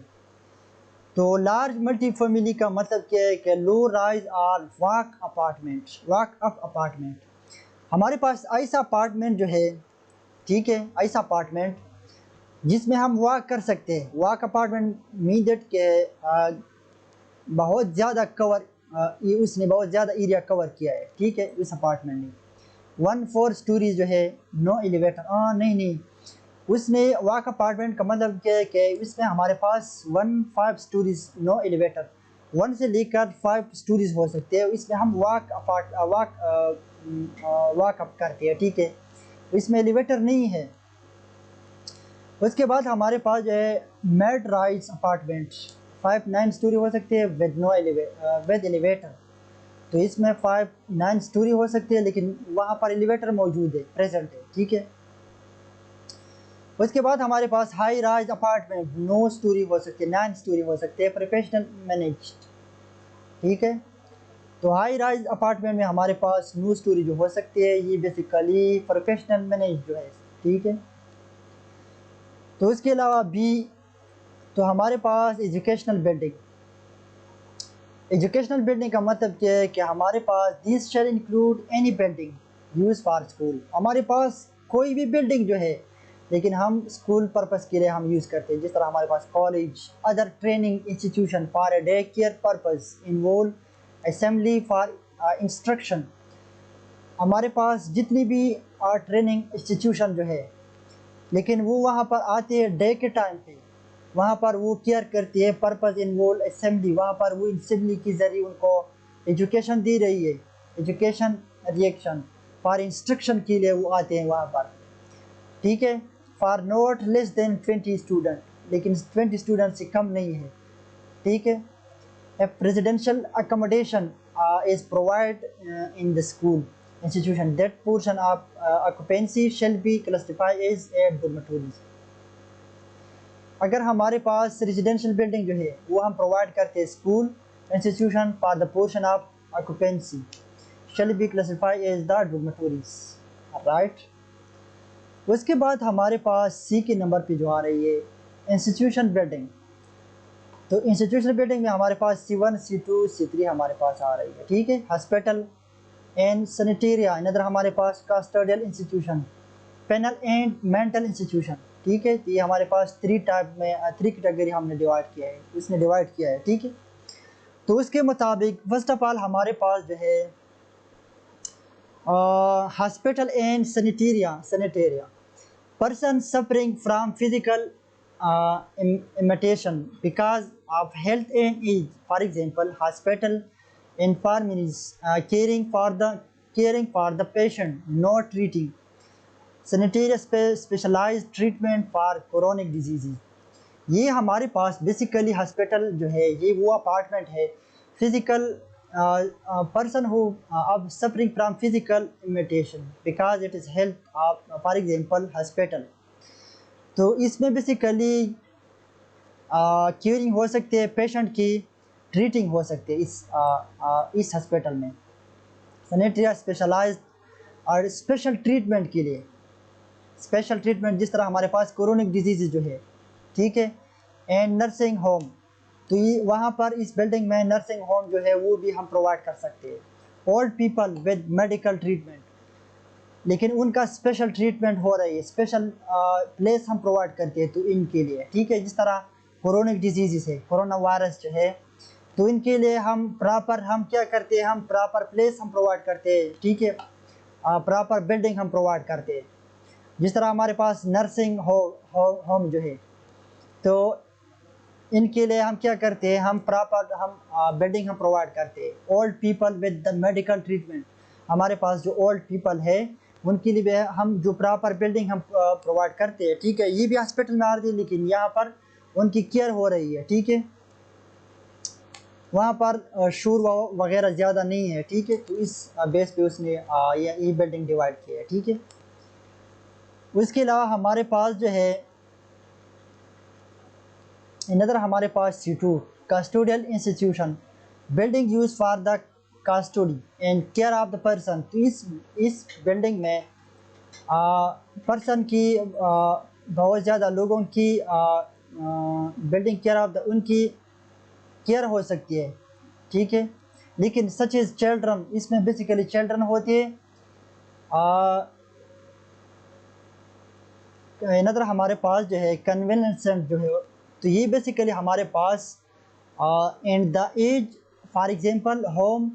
तो लार्ज मल्टी फैमिली का मतलब क्या है कि लो राइज और वॉक अप अपार्टमेंट, हमारे पास ऐसा अपार्टमेंट जो है, ठीक है, ऐसा अपार्टमेंट जिसमें हम वॉक कर सकते हैं। वॉक अपार्टमेंट मीन दैट के बहुत ज़्यादा उसने बहुत ज़्यादा एरिया कवर किया है, ठीक है, उस अपार्टमेंट ने 1 4 स्टोरीज जो है, नो एलिवेटर, नहीं, उसने वॉक अपार्टमेंट का मतलब क्या है कि इसमें हमारे पास 1 5 स्टोरीज नो एलिवेटर, 1 से लेकर 5 स्टोरीज हो सकते हैं, इसमें हम वॉक अप करते हैं, ठीक है, इसमें एलिवेटर नहीं है। उसके बाद हमारे पास जो है मेड राइज अपार्टमेंट 5 9 स्टोरी हो सकते हैं विद एलिवेटर, तो इसमें 5 9 स्टोरी हो सकती है लेकिन वहाँ पर एलिवेटर मौजूद है, प्रेजेंट है, ठीक है। उसके बाद हमारे पास हाई राइज अपार्टमेंट 9 स्टोरी हो सकती है, 9 स्टोरी हो सकते हैं, प्रोफेशनल मैनेज्ड, ठीक है। तो हाई राइज अपार्टमेंट में हमारे पास 9 स्टोरी जो हो सकती है, ये बेसिकली प्रोफेशनल मैनेज जो है, ठीक है। तो इसके अलावा भी तो हमारे पास एजुकेशनल बिल्डिंग का मतलब क्या है कि हमारे पास this shall include any building use for school, हमारे पास कोई भी बिल्डिंग जो है लेकिन हम स्कूल पर्पस के लिए हम यूज़ करते हैं, जिस तरह हमारे पास college, other training institution for a day care purpose, involve assembly for instruction, हमारे पास जितनी भी ट्रेनिंग इंस्टीट्यूशन जो है लेकिन वो वहाँ पर आते हैं डे के टाइम पे, वहाँ पर वो केयर करती है, पर्पस इन्वॉल्व असेंबली, वहाँ पर वो असेंबली के ज़रिए उनको एजुकेशन दे रही है, एजुकेशन रिएक्शन फॉर इंस्ट्रक्शन के लिए वो आते हैं वहाँ पर, ठीक है। For not less then 20 student, लेकिन 20 स्टूडेंट से कम नहीं है, ठीक है। Residential accommodation is provide in the school institution that portion of occupancy shall be classified as a dormitories। अगर हमारे पास रेजिडेंशियल बिल्डिंग जो है वो हम प्रोवाइड करते हैं school institution for the portion of occupancy shall be classified as the dormitories, right. उसके बाद हमारे पास सी के नंबर पे जो आ रही है इंस्टीट्यूशन बिल्डिंग, तो इंस्टीट्यूशन बिल्डिंग में हमारे पास C1 C2 C3 हमारे पास आ रही है, ठीक है। हॉस्पिटल एंड सैनिटेरिया, इधर हमारे पास custodial institution, penal and mental institution. ठीक है, तो ये हमारे पास थ्री टाइप में, थ्री कैटेगरी हमने डिवाइड किया है, इसने डिवाइड किया है। ठीक है, तो उसके मुताबिक फर्स्ट ऑफ ऑल हमारे पास जो है hospital and sanitaria, person suffering from physical imitation because of health and age. For example, hospital infirmaries caring for the patient, not treating. Sanitary specialized treatment for chronic diseases. ये हमारे पास basically hospital जो है ये वो apartment है physical person who of suffering from physical limitation because it is health of for example hospital। तो इसमें basically curing हो सकती है पेशेंट की, ट्रीटिंग हो सकती है इस हॉस्पिटल में। सैनिटरी स्पेशलाइज्ड और स्पेशल ट्रीटमेंट के लिए, स्पेशल ट्रीटमेंट जिस तरह हमारे पास क्रोनिक डिजीज़ जो है। ठीक है, एंड नर्सिंग होम, तो ये वहाँ पर इस बिल्डिंग में नर्सिंग होम जो है वो भी हम प्रोवाइड कर सकते हैं। Old people with medical treatment, लेकिन उनका स्पेशल ट्रीटमेंट हो रही है, स्पेशल प्लेस हम प्रोवाइड करते हैं तो इनके लिए। ठीक है, जिस तरह क्रोनिक डिजीज़ है, कोरोना वायरस जो है, तो इनके लिए हम प्रॉपर हम क्या करते हैं, हम प्रॉपर प्लेस हम प्रोवाइड करते हैं। ठीक है, प्रॉपर बिल्डिंग हम प्रोवाइड करते हैं। जिस तरह हमारे पास नर्सिंग होम जो है, तो इनके लिए हम क्या करते हैं, हम प्रॉपर हम बिल्डिंग हम प्रोवाइड करते हैं। Old people with the medical treatment, हमारे पास जो ओल्ड पीपल है उनके लिए हम जो प्रॉपर बिल्डिंग हम प्रोवाइड करते हैं। ठीक है, ये भी हॉस्पिटल में आ रही है लेकिन यहाँ पर उनकी केयर हो रही है। ठीक है, वहाँ पर शोर वगैरह ज़्यादा नहीं है। ठीक है, तो इस बेस पे उसने ये बिल्डिंग डिवाइड किया है। ठीक है, उसके अलावा हमारे पास जो है इधर हमारे पास C2 custodial institution, building use for the custody and care of the person. तो इस बिल्डिंग में पर्सन की बहुत ज़्यादा लोगों की बिल्डिंग केयर ऑफ द उनकी केयर हो सकती है। ठीक है, लेकिन सच इज चिल्ड्रन, इसमें बेसिकली चिल्ड्रन होते हैं। नजर हमारे पास जो है कन्वीनियंस जो है, तो ये बेसिकली हमारे पास and the age for example home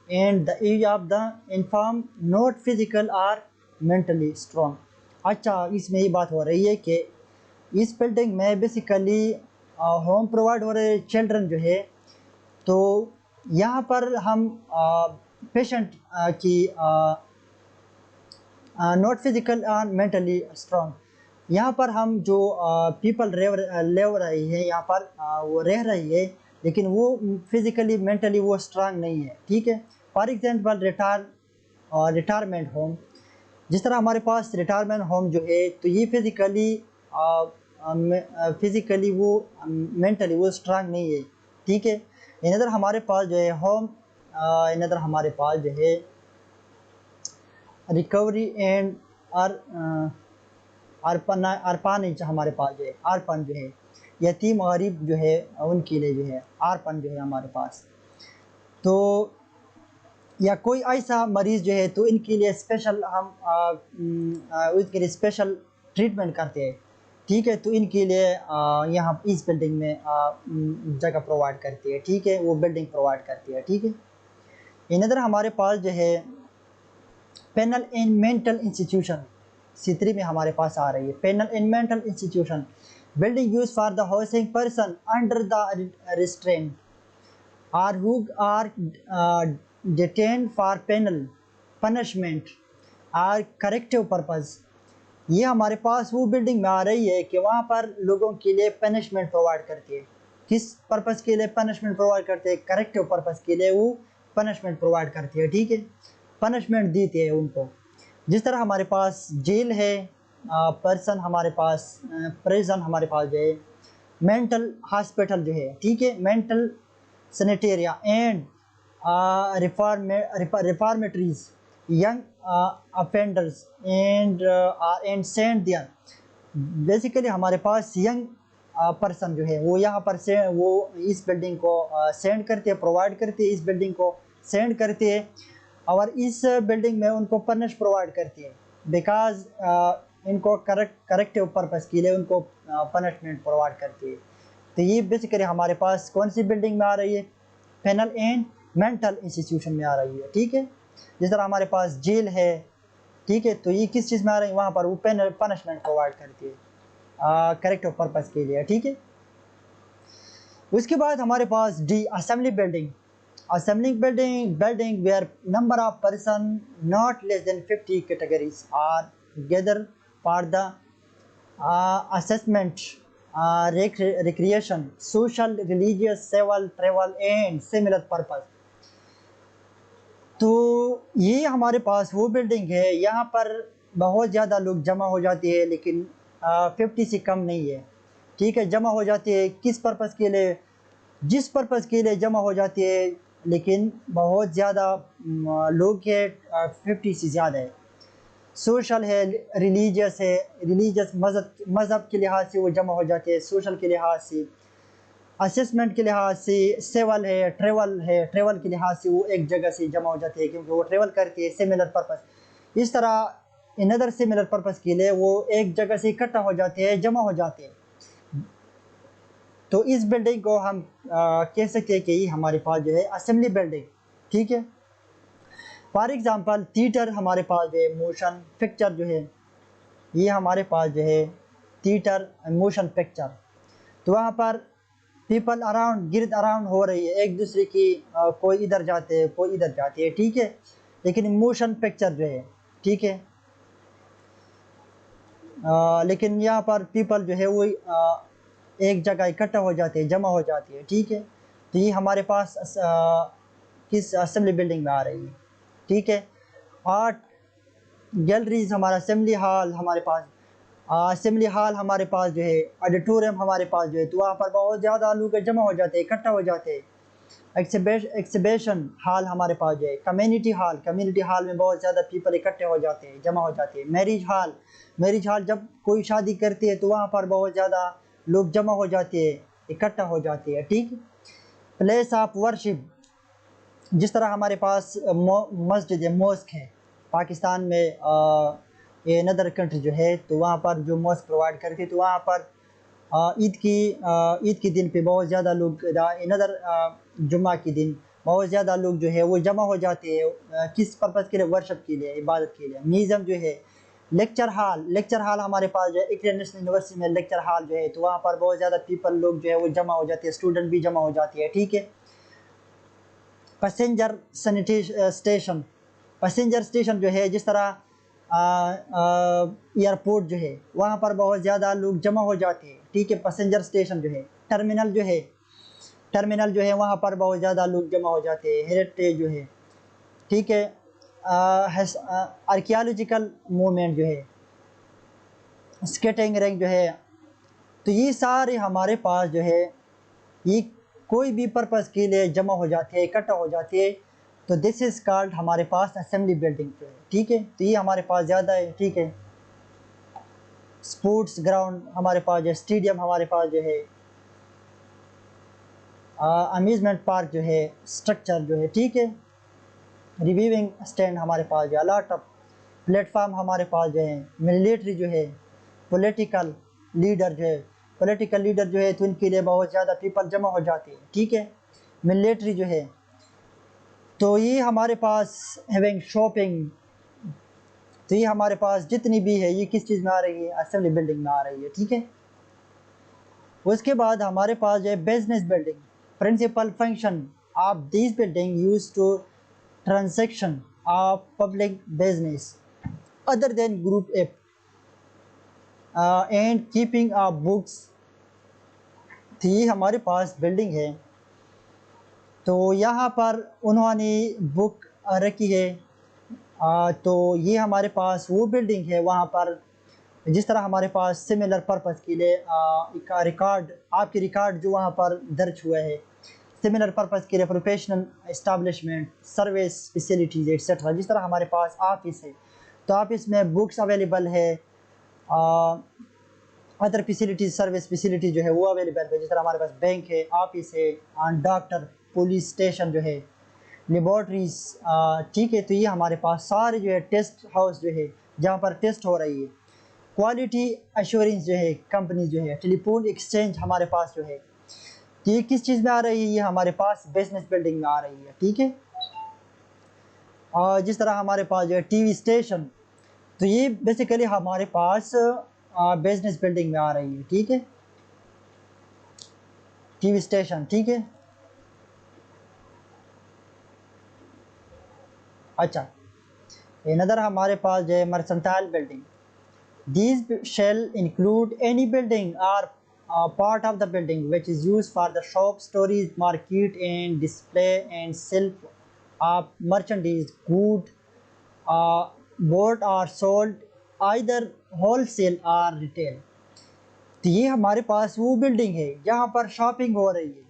and the age of the infirm not physical और मेंटली स्ट्रॉन्ग। अच्छा, इसमें ये बात हो रही है कि इस बिल्डिंग में बेसिकली होम प्रोवाइड हो रहे चिल्ड्रन जो है, तो यहाँ पर हम पेशेंट की नॉट फिजिकल और मेंटली स्ट्रॉन्ग, यहाँ पर हम जो पीपल ले रही है यहाँ पर वो रह रही है लेकिन वो फिजिकली मेंटली वो स्ट्रांग नहीं है। ठीक है, फॉर एग्जांपल रिटायरमेंट होम, जिस तरह हमारे पास रिटायरमेंट होम जो है, तो ये फिजिकली वो मेंटली वो स्ट्रांग नहीं है। ठीक है, इधर हमारे पास जो है होम, इधर हमारे पास जो है रिकवरी एंड अर्पन हमारे पास जो है, अर्पन जो है यतीम गरीब जो है उनके लिए जो है अर्पन जो है हमारे पास। तो या कोई ऐसा मरीज़ जो है तो इनके लिए स्पेशल हम उसके लिए स्पेशल ट्रीटमेंट करते हैं। ठीक है, तो इनके लिए यहाँ इस बिल्डिंग में जगह प्रोवाइड करती है। ठीक है, वो बिल्डिंग प्रोवाइड करती है। ठीक है, इधर हमारे पास जो है penal and mental institution C3 में हमारे पास आ रही है। Penal and mental institution, building use for the housing person under the restraint और who are detained for penal punishment और करेक्टिव पर्पस। ये हमारे पास वो बिल्डिंग में आ रही है कि वहाँ पर लोगों के लिए पनिशमेंट प्रोवाइड करती है। किस पर्पस के लिए पनिशमेंट प्रोवाइड करते हैं? करेक्टिव पर्पस के लिए वो पनिशमेंट प्रोवाइड करती है। ठीक है, पनिशमेंट देती है उनको। जिस तरह हमारे पास जेल है, पर्सन हमारे पास प्रिजन हमारे पास जो है, मेंटल हॉस्पिटल जो है। ठीक है, mental sanitaria and reformatories young offenders and send there. Basically हमारे पास यंग पर्सन जो है वो यहाँ पर से वो इस बिल्डिंग को सेंड करते हैं, प्रोवाइड करते हैं, इस बिल्डिंग को सेंड करते हैं और इस बिल्डिंग में उनको पनिश प्रोवाइड करती है, बिकॉज इनको करेक्टिव पर्पस के लिए उनको पनिशमेंट प्रोवाइड करती है। तो ये बेसिकली हमारे पास कौन सी बिल्डिंग में आ रही है, पेनल एंड मेंटल इंस्टीट्यूशन में आ रही है, ठीक है। जिस तरह हमारे पास जेल है, ठीक है, तो ये किस चीज़ में आ रही है, वहाँ पर वो पनिशमेंट प्रोवाइड करती है करेक्टिव पर्पस के लिए, ठीक है। उसके बाद हमारे पास D assembly building. Assembling building where number of person not less than 50 categories are gather for the assessment, recreation, social, religious, civil, travel and similar purpose। तो ये हमारे पास वो बिल्डिंग है, यहाँ पर बहुत ज़्यादा लोग जमा हो जाते हैं, लेकिन 50 से कम नहीं है, ठीक है। जमा हो जाते हैं किस पर्पज़ के लिए, जिस पर्पज़ के लिए जमा हो जाते हैं, लेकिन बहुत ज़्यादा लोग है, 50 से ज़्यादा है। सोशल है, रिलीजियस है, रिलीजियस मज़हब के लिहाज से वो जमा हो जाते हैं, सोशल के लिहाज से, असेसमेंट के लिहाज से, सेवल है, ट्रेवल के लिहाज से वो एक जगह से जमा हो जाते हैं क्योंकि वो ट्रेवल करते हैं सिमिलर पर्पस। इस तरह इन अदर सिमिलर पर्पस के लिए वो एक जगह से इकट्ठा हो जाते हैं, जमा हो जाते हैं। तो इस बिल्डिंग को हम कह सकते हैं कि ये हमारे पास जो है असेंबली बिल्डिंग, ठीक है। फॉर एग्ज़ाम्पल थिएटर हमारे पास जो है, मोशन पिक्चर जो है, ये हमारे पास जो है थिएटर मोशन पिक्चर। तो वहाँ पर पीपल अराउंड गिरद अराउंड हो रही है एक दूसरे की, कोई इधर जाते हैं कोई इधर जाते हैं, ठीक है। लेकिन मोशन पिक्चर जो है, ठीक है, लेकिन यहाँ पर पीपल जो है वो एक जगह इकट्ठा हो जाते हैं, जमा हो जाती है, ठीक है। तो ये हमारे पास किस असेंबली बिल्डिंग में आ रही है, ठीक है। आर्ट गैलरीज हमारा असेंबली हॉल हमारे पास, असेंबली हॉल हमारे पास जो है, ऑडिटोरियम हमारे पास जो है, तो वहाँ पर बहुत ज़्यादा लोग जमा हो जाते हैं, इकट्ठा हो जाते हैं। एक्सिबिशन हॉल हमारे पास जो है, कम्युनिटी हॉल में बहुत ज़्यादा पीपल इकट्ठे हो जाते हैं, जमा हो जाते हैं। मैरिज हॉल जब कोई शादी करती है तो वहाँ पर बहुत ज़्यादा लोग जमा हो जाते हैं, इकट्ठा हो जाते हैं, ठीक। प्लेस ऑफ वर्शिप, जिस तरह हमारे पास मस्जिद है, मॉस्क है पाकिस्तान में, ये नदर कंट्री जो है, तो वहाँ पर जो मॉस्क प्रोवाइड करती है, तो वहाँ पर ईद के दिन पे बहुत ज़्यादा लोग, नदर जुम्मा के दिन बहुत ज़्यादा लोग जो है वो जमा हो जाते हैं, किस पर्पज़ के लिए, वर्शिप के लिए, इबादत के लिए। म्यूज़ियम जो है, लेक्चर हॉल हमारे पास जो है, इंटरनेशनल यूनिवर्सिटी में लेक्चर हॉल जो है, तो वहाँ पर बहुत ज़्यादा पीपल लोग जो है वो जमा हो जाते हैं, स्टूडेंट भी जमा हो जाती है, ठीक है। पैसेंजर स्टेशन, पैसेंजर स्टेशन जो है, जिस तरह एयरपोर्ट जो है वहाँ पर बहुत ज़्यादा लोग जमा हो जाते हैं, ठीक है। पैसेंजर स्टेशन जो है, टर्मिनल जो है वहाँ पर बहुत ज़्यादा लोग जमा हो जाते हैं। हेरिटेज जो है, ठीक है। आर्कियोलॉजिकल मूवमेंट जो है, स्केटिंग रैंक जो है, तो ये सारे हमारे पास जो है ये कोई भी पर्पज़ के लिए जमा हो जाते हैं, इकट्ठा हो जाते हैं, तो दिस इज़ कॉल्ड हमारे पास असेंबली बिल्डिंग जो है, ठीक है। तो ये हमारे पास ज़्यादा है, ठीक है। स्पोर्ट्स ग्राउंड हमारे पास जो, स्टेडियम हमारे पास जो है, अम्यूज़मेंट पार्क जो है, स्ट्रक्चर जो है, ठीक है। रिव्यूइंग स्टैंड हमारे पास जो है, अलॉट ऑफ प्लेटफार्म हमारे पास जो है, मिलिट्री जो है, पॉलिटिकल लीडर जो है, तो इनके लिए बहुत ज़्यादा पीपल जमा हो जाते हैं, ठीक है। मिलिट्री जो है, तो ये हमारे पास हैविंग शॉपिंग, तो ये हमारे पास जितनी भी है ये किस चीज़ में आ रही है, असेंबली बिल्डिंग में आ रही है, ठीक है। उसके बाद हमारे पास जो है business building. Principal function of this building use to transaction of public business other than group up and keeping of books. थी हमारे पास बिल्डिंग है, तो यहाँ पर उन्होंने बुक रखी है, तो ये हमारे पास वो बिल्डिंग है, वहाँ पर जिस तरह हमारे पास सिमिलर पर्पस के लिए का रिकॉर्ड, आपके रिकॉर्ड जो वहाँ पर दर्ज हुआ है, सिमिलर पर्पस के लिए professional establishment, service facilities etcetera. जिस तरह हमारे पास ऑफिस है, तो ऑफिस में बुक्स अवेलेबल है, अदर फैसिलिटीज़, सर्विस फैसिलिटीज़ जो है वो अवेलेबल है। जिस तरह हमारे पास बैंक है, ऑफिस है, डॉक्टर, पुलिस स्टेशन जो है, लेबॉर्ट्रीज, ठीक है। तो ये हमारे पास सारे जो है टेस्ट हाउस जो है जहाँ पर टेस्ट हो रही है। क्वालिटी एश्योरेंस जो है कंपनी जो है, टेलीफोन एक्सचेंज हमारे पास जो है, तो ये किस चीज़ में आ रही है, ये हमारे पास बिजनेस बिल्डिंग में आ रही है, ठीक है। और जिस तरह हमारे पास जो है टीवी स्टेशन, तो ये बेसिकली हमारे पास बिजनेस बिल्डिंग में आ रही है, ठीक है, टीवी स्टेशन, ठीक है। अच्छा, अनदर हमारे पास जो है mercantile building. These shall include any building or part of the building which is used for the shop, storage, market, and display and sale of merchandise, good, bought or sold either wholesale or retail। तो ये हमारे पास वो building है जहाँ पर shopping हो रही है,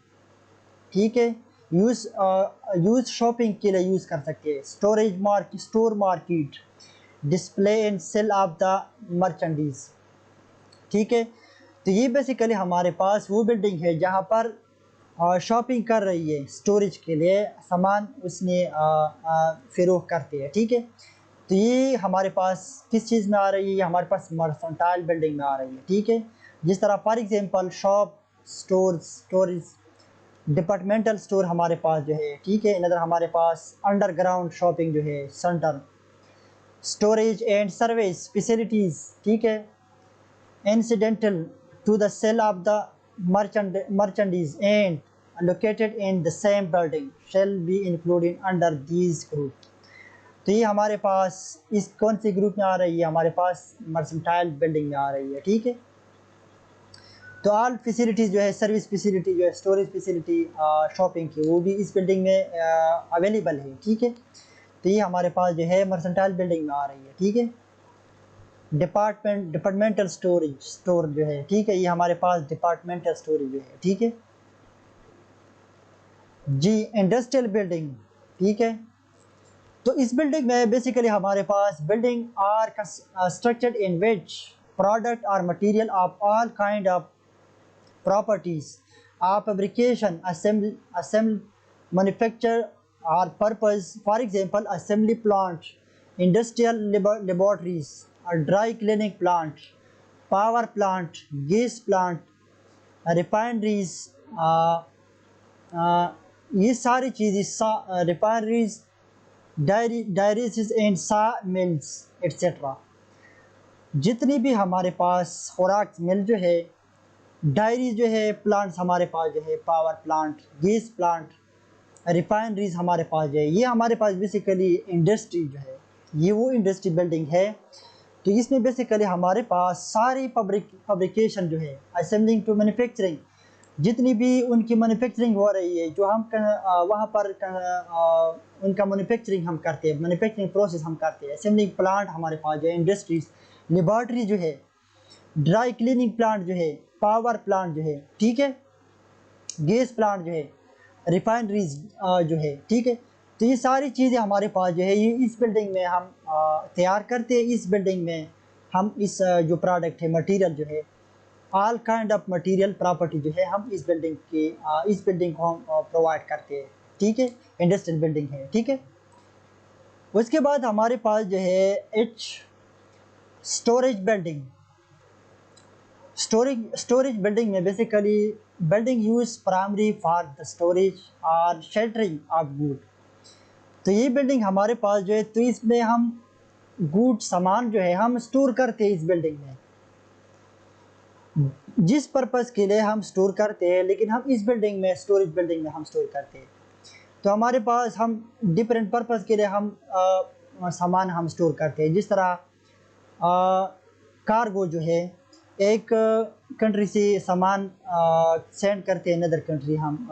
ठीक है। यूज़ शॉपिंग के लिए यूज़ कर सकते हैं, storage market, store market, display and sale of the merchandise, ठीक है। तो ये बेसिकली हमारे पास वो बिल्डिंग है जहाँ पर शॉपिंग कर रही है, स्टोरेज के लिए सामान उसने फ़रोख्त करते हैं, ठीक है। तो ये हमारे पास किस चीज़ में आ रही है, हमारे पास मर्सेंटाइल बिल्डिंग में आ रही है, ठीक है। जिस तरह for example shop, store, storage, departmental store हमारे पास जो है, ठीक है। इधर हमारे पास अंडरग्राउंड शॉपिंग जो है centre, storage and service facilities, ठीक है, incidental to the sale of the merchandise and located in the same building shall be included under these group। तो ये हमारे पास इस कौन सी ग्रुप में आ रही है, हमारे पास मर्सेंटाइल बिल्डिंग में आ रही है, ठीक है। तो ऑल फैसिलिटीज़ जो है, सर्विस फैसिलिटी जो है, स्टोरेज फैसिलिटी शॉपिंग की, वो भी इस बिल्डिंग में अवेलेबल है, ठीक है। तो ये हमारे पास जो है मर्सेंटाइल बिल्डिंग में आ रही है, ठीक है। डिपार्टमेंटल स्टोरेज स्टोर जो है, ठीक है, ये हमारे पास डिपार्टमेंटल स्टोरेज जो है, ठीक है जी। इंडस्ट्रियल बिल्डिंग, ठीक है। तो इस बिल्डिंग में बेसिकली हमारे पास building are structured in which product और material of all kind of properties of fabrication, assembly, manufacture or purpose, for example, assembly plant, industrial laboratories, a dry cleaning plant, power plant, gas plant, refineries, ये सारी चीज़ें, refineries, dairies and saw mills etc। जितनी भी हमारे पास खुराक मिल जो है, diary जो है, प्लांट्स हमारे पास जो है, power plant, gas plant, refineries हमारे पास जो है, ये हमारे पास बेसिकली इंडस्ट्री जो है, ये वो इंडस्ट्री बिल्डिंग है। तो इसमें बेसिकली हमारे पास सारी फैब्रिकेशन जो है, असेंबलिंग टू मैन्युफैक्चरिंग, जितनी भी उनकी मैन्युफैक्चरिंग हो रही है, जो हम वहाँ पर उनका मैन्युफैक्चरिंग हम करते हैं, मैन्युफैक्चरिंग प्रोसेस हम करते हैं। असेंबलिंग प्लांट हमारे पास जो है, इंडस्ट्रीज, लेबॉर्ट्री जो है, ड्राई क्लीनिंग प्लांट जो है, पावर प्लांट जो है, ठीक है, गैस प्लांट जो है, रिफाइनरीज जो है, ठीक है। तो ये सारी चीज़ें हमारे पास जो है, ये इस बिल्डिंग में हम तैयार करते हैं। इस बिल्डिंग में हम इस जो प्रोडक्ट है, मटेरियल जो है, all kind of material property जो है, हम इस बिल्डिंग को हम प्रोवाइड करते हैं, ठीक है। इंडस्ट्रियल बिल्डिंग है, ठीक है। उसके बाद हमारे पास जो है H storage building. Storage building में basically building use primary for the storage और शेल्टरिंग ऑफ गुड। तो ये बिल्डिंग हमारे पास जो है, तो इसमें हम गुड सामान जो है हम स्टोर करते हैं इस बिल्डिंग में, जिस पर्पज़ के लिए हम स्टोर करते हैं, लेकिन हम इस बिल्डिंग में, स्टोरेज बिल्डिंग में हम स्टोर करते हैं। तो हमारे पास हम डिफरेंट पर्पज़ के लिए हम सामान हम स्टोर करते हैं। जिस तरह कार्गो जो है, एक कंट्री से सामान सेंड करते हैं अनदर कंट्री, हम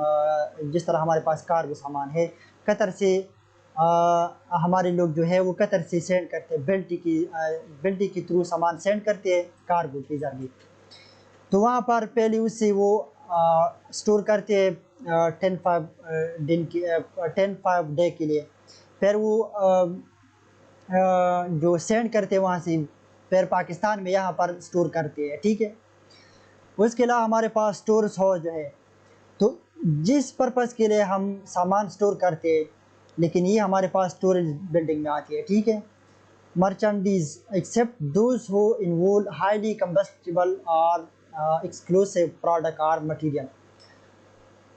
जिस तरह हमारे पास कार्गो सामान है, कतर से हमारे लोग जो है वो कतर से सेंड करते हैं, बेल्टी के थ्रू सामान सेंड करते हैं कार्गो के जरिए। तो वहाँ पर पहले उससे वो स्टोर करते हैं 10-5 डे के लिए, फिर वो जो सेंड करते हैं वहाँ से फिर पाकिस्तान में यहाँ पर स्टोर करते हैं, ठीक है। उसके अलावा हमारे पास स्टोरेज हाउस जो है, तो जिस पर्पज़ के लिए हम सामान स्टोर करते हैं, लेकिन ये हमारे पास स्टोरेज बिल्डिंग में आती है, ठीक है। Merchandise except those who involve highly combustible और एक्सक्लूसिव प्रोडक्ट और मटेरियल।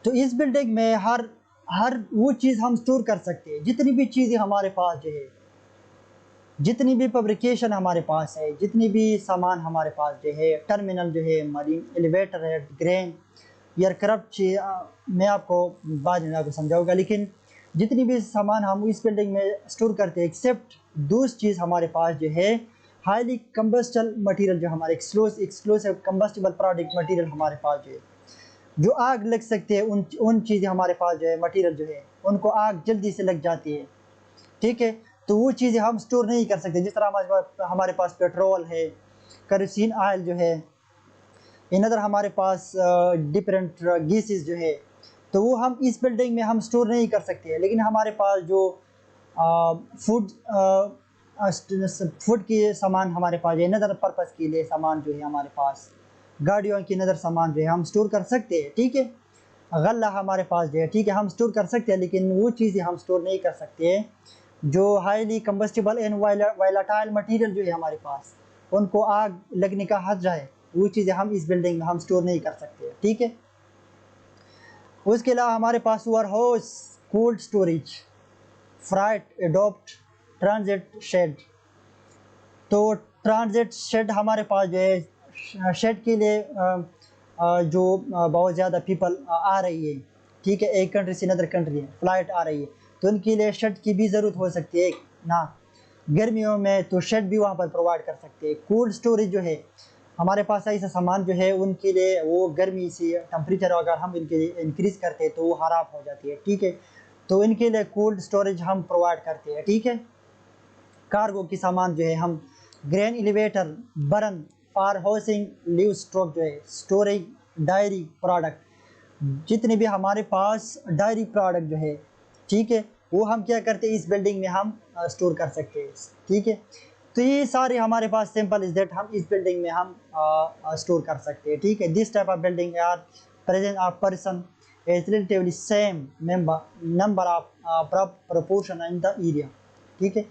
तो इस बिल्डिंग में हर हर वो चीज़ हम स्टोर कर सकते हैं, जितनी भी चीज़ें हमारे पास जो है, जितनी भी फैब्रिकेशन हमारे पास है, जितनी भी सामान हमारे पास जो है, टर्मिनल जो है, मरीन एलिवेटर है, ग्रेन एयरक्राफ्ट, मैं आपको बाद में आपको समझाऊंगा। लेकिन जितनी भी सामान हम इस बिल्डिंग में स्टोर करते हैं, एक्सेप्ट दूसरी चीज़ हमारे पास जो है हाईली कंबस्टल मटेरियल, जो हमारे एक्सक्लूसिव कंबस्टिबल प्रोडक्ट मटेरियल हमारे पास जो है, जो आग लग सकते हैं, उन चीज़ें हमारे पास जो है, मटेरियल जो है उनको आग जल्दी से लग जाती है, ठीक है। तो वो चीज़ें हम स्टोर नहीं कर सकते। जिस तरह हमारे पास पेट्रोल है, केरोसिन ऑयल जो है, इन अदर हमारे पास डिफरेंट गैसेस जो है, तो वो हम इस बिल्डिंग में हम स्टोर नहीं कर सकते हैं। लेकिन हमारे पास जो फूड फूड के सामान हमारे पास है, नदर पर्पज़ के लिए सामान जो है हमारे पास, गाड़ियों की नदर सामान जो है हम स्टोर कर सकते हैं, ठीक है। गल्ला हमारे पास जो है, ठीक है, हम स्टोर कर सकते हैं। लेकिन वो चीज़ें हम स्टोर नहीं कर सकते जो हाईली कंबस्टिबल एंड वाइलाटाइल मटेरियल जो है हमारे पास, उनको आग लगने का खतरा है, वो चीज़ें हम इस बिल्डिंग में हम स्टोर नहीं कर सकते, ठीक है। उसके अलावा हमारे पास warehouse, cold storage, freight adopt, transit shed. तो ट्रांजिट शेड हमारे पास जो है, शेड के लिए जो बहुत ज़्यादा पीपल आ रही है, ठीक है, एक कंट्री से अदर कंट्री फ्लाइट आ रही है, तो उनके लिए शेड की भी ज़रूरत हो सकती है ना। गर्मियों में तो शेड भी वहाँ पर प्रोवाइड कर सकते हैं। कोल्ड स्टोरेज जो है हमारे पास ऐसा सामान जो है उनके लिए, वो गर्मी से टेम्परेचर अगर हम इनके लिए इंक्रीज़ करते हैं तो वो ख़राब हो जाती है, ठीक है। तो इनके लिए कोल्ड स्टोरेज हम प्रोवाइड करते हैं, ठीक है। कार्गो की सामान जो है हम grain elevator, burn for housing leave stock जो है, स्टोरेज डायरी प्रोडक्ट, जितने भी हमारे पास डायरी प्रोडक्ट जो है, ठीक है, वो हम क्या करते हैं इस बिल्डिंग में हम स्टोर कर सकते हैं, ठीक है। तो ये सारे हमारे पास सिंपल इज दैट हम इस बिल्डिंग में हम स्टोर कर सकते हैं, ठीक है। This type of building are present of person is relatively same number of proportion in the area, ठीक है।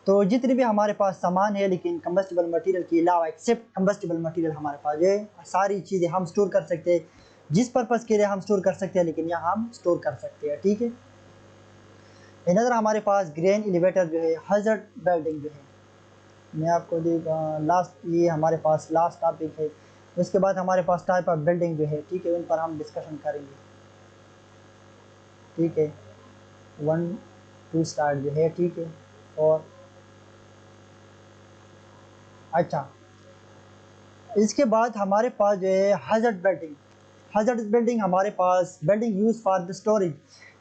तो जितने भी हमारे पास सामान है, लेकिन कंबस्टिबल मटेरियल के अलावा, एक्सेप्ट कंबस्टिबल मटेरियल हमारे पास ये सारी चीज़ें हम स्टोर कर सकते हैं, जिस पर्पज़ के लिए हम स्टोर कर सकते हैं, लेकिन यहाँ हम स्टोर कर सकते हैं, ठीक है। इधर हमारे पास ग्रेन एलिवेटर जो है, हज़ार्ड बिल्डिंग जो है, मैं आपको लास्ट, ये हमारे पास लास्ट टॉपिक है। उसके बाद हमारे पास टाइप ऑफ बिल्डिंग जो है, ठीक है, उन पर हम डिस्कशन करेंगे, ठीक है। 1 2 स्टार्ट जो है, ठीक है। और अच्छा, इसके बाद हमारे पास जो है हज़ार्ड बिल्डिंग। हज़ार्ड बिल्डिंग हमारे पास building use for the storage,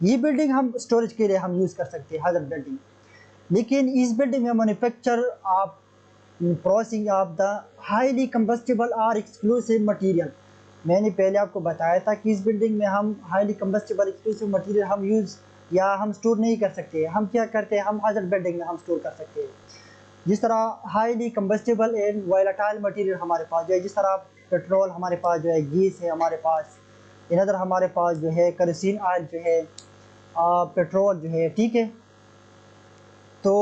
ये बिल्डिंग हम स्टोरेज के लिए हम यूज़ कर सकते हैं हज़ार्ड बिल्डिंग। लेकिन इस बिल्डिंग में manufacture of processing of the highly combustible और एक्सक्लूसिव मटेरियल, मैंने पहले आपको बताया था कि इस बिल्डिंग में हम हाईली कंबस्टिबल एक्सक्लूसिव मटेरियल हम यूज़ या हम स्टोर नहीं कर सकते। हम क्या करते हैं, हम हज़ार्ड बिल्डिंग में हम स्टोर कर सकते हैं। जिस तरह हाईली कंबस्टिबल एंड वाइलाटाइल मटेरियल हमारे पास जो है, जिस तरह पेट्रोल हमारे पास जो है, गैस है हमारे पास, इन अदर हमारे पास जो है केरोसिन ऑयल जो है, पेट्रोल जो है, ठीक है। तो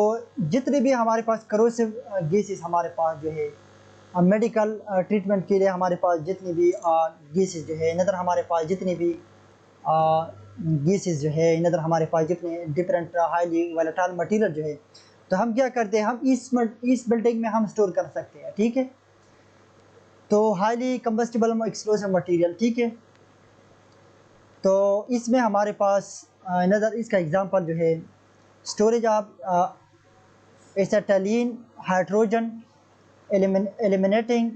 जितने भी हमारे पास करोसिव गैसेस हमारे पास जो है, मेडिकल ट्रीटमेंट के लिए हमारे पास जितनी भी गैसेस जो है, इन अदर हमारे पास जितनी भी गैसेस जो है, इन अदर हमारे पास जितने डिफरेंट हाईली वाइलाटाइल मटेरियल जो है, तो हम क्या करते हैं, हम इस बिल्डिंग में हम स्टोर कर सकते हैं, ठीक है। तो हाईली कंबस्टिबल एक्सप्लोसिव मटेरियल, ठीक है। तो इसमें हमारे पास नज़र इसका एग्जांपल जो है, storage of acetylene hydrogen eliminating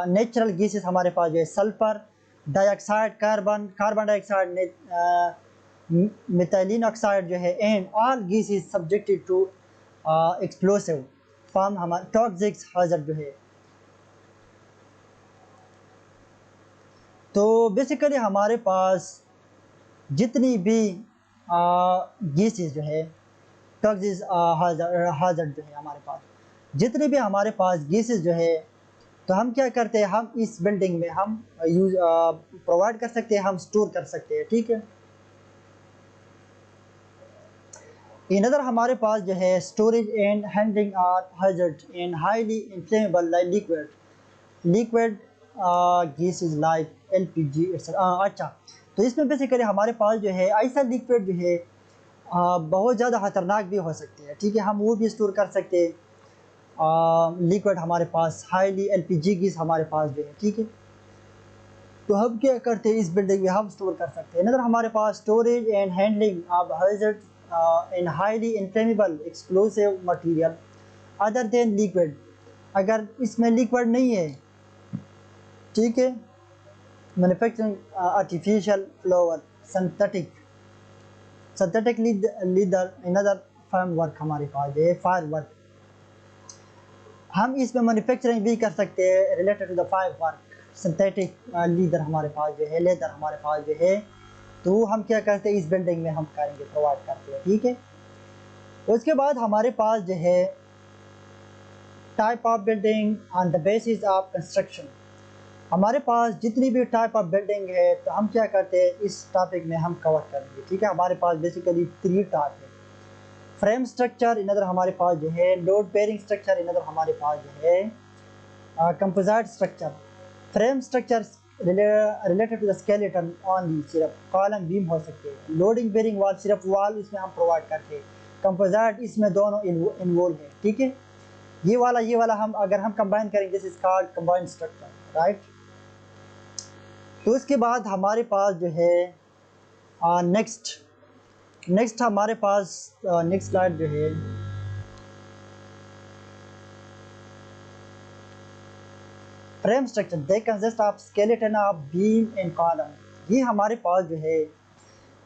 natural gases हमारे पास जो है, sulphur dioxide, carbon dioxide, methylene oxide जो है, and all gases subjected to explosive form हमारे टॉक्सिक हज़ार्ड जो है। तो बेसिकली हमारे पास जितनी भी गैसेस जो है, टॉक्सिक हज़ार्ड जो है, हमारे पास जितने भी हमारे पास गैसेस जो है, तो हम क्या करते हैं, हम इस बिल्डिंग में हम यूज प्रोवाइड कर सकते हैं, हम स्टोर कर सकते हैं, ठीक है। इनदर हमारे पास जो है storage and handling are hazard and highly inflammable like liquid gas is like LPG etcetera. अच्छा, तो इसमें बेसिकली हमारे पास जो है ऐसा लिक्विड जो है बहुत ज़्यादा ख़तरनाक भी हो सकते हैं, ठीक है, हम वो भी स्टोर कर सकते हैं। लिक्विड हमारे पास हाईली एलपीजी गैस हमारे पास जो है, ठीक है, तो हम क्या करते हैं इस बिल्डिंग में हम स्टोर कर सकते हैं। अगर हमारे पास storage and handling of hazard and highly inflammable explosive material other than liquid, अगर इसमें लिक्विड नहीं है, ठीक है, manufacturing artificial flower synthetic leather another farm work हमारे पास है फायर वर्क, हम इसमें मैन्युफैक्चरिंग भी कर सकते हैं related to the fire work. Synthetic leather हमारे पास जो है, लेदर हमारे पास जो है, तो हम क्या करते हैं इस बिल्डिंग में हम करेंगे, प्रोवाइड करते हैं, ठीक है। उसके बाद हमारे पास जो है type of building on the basis of construction, हमारे पास जितनी भी टाइप ऑफ बिल्डिंग है तो हम क्या करते हैं इस टॉपिक में हम कवर करेंगे, ठीक है। हमारे पास बेसिकली 3 टाइप है, फ्रेम स्ट्रक्चर इनदर हमारे पास जो है, लोड बेयरिंग स्ट्रक्चर इनदर हमारे पास जो है, composite structure. Frame structure related to the skeleton only, सिर्फ कॉलम बीम हो सकते हैं। लोडिंग बेयरिंग वाल, सिर्फ वाल इसमें हम प्रोवाइड करते हैं। कंपोजिट इसमें दोनों इन्वॉल्व है, ठीक है। ये वाला हम अगर हम कंबाइन करेंगे this is called combined structure, right. तो इसके बाद हमारे पास जो है नेक्स्ट हमारे पास नेक्स्ट स्लाइड जो है frame structure, they consist of skeleton of beam and column. ये हमारे पास जो है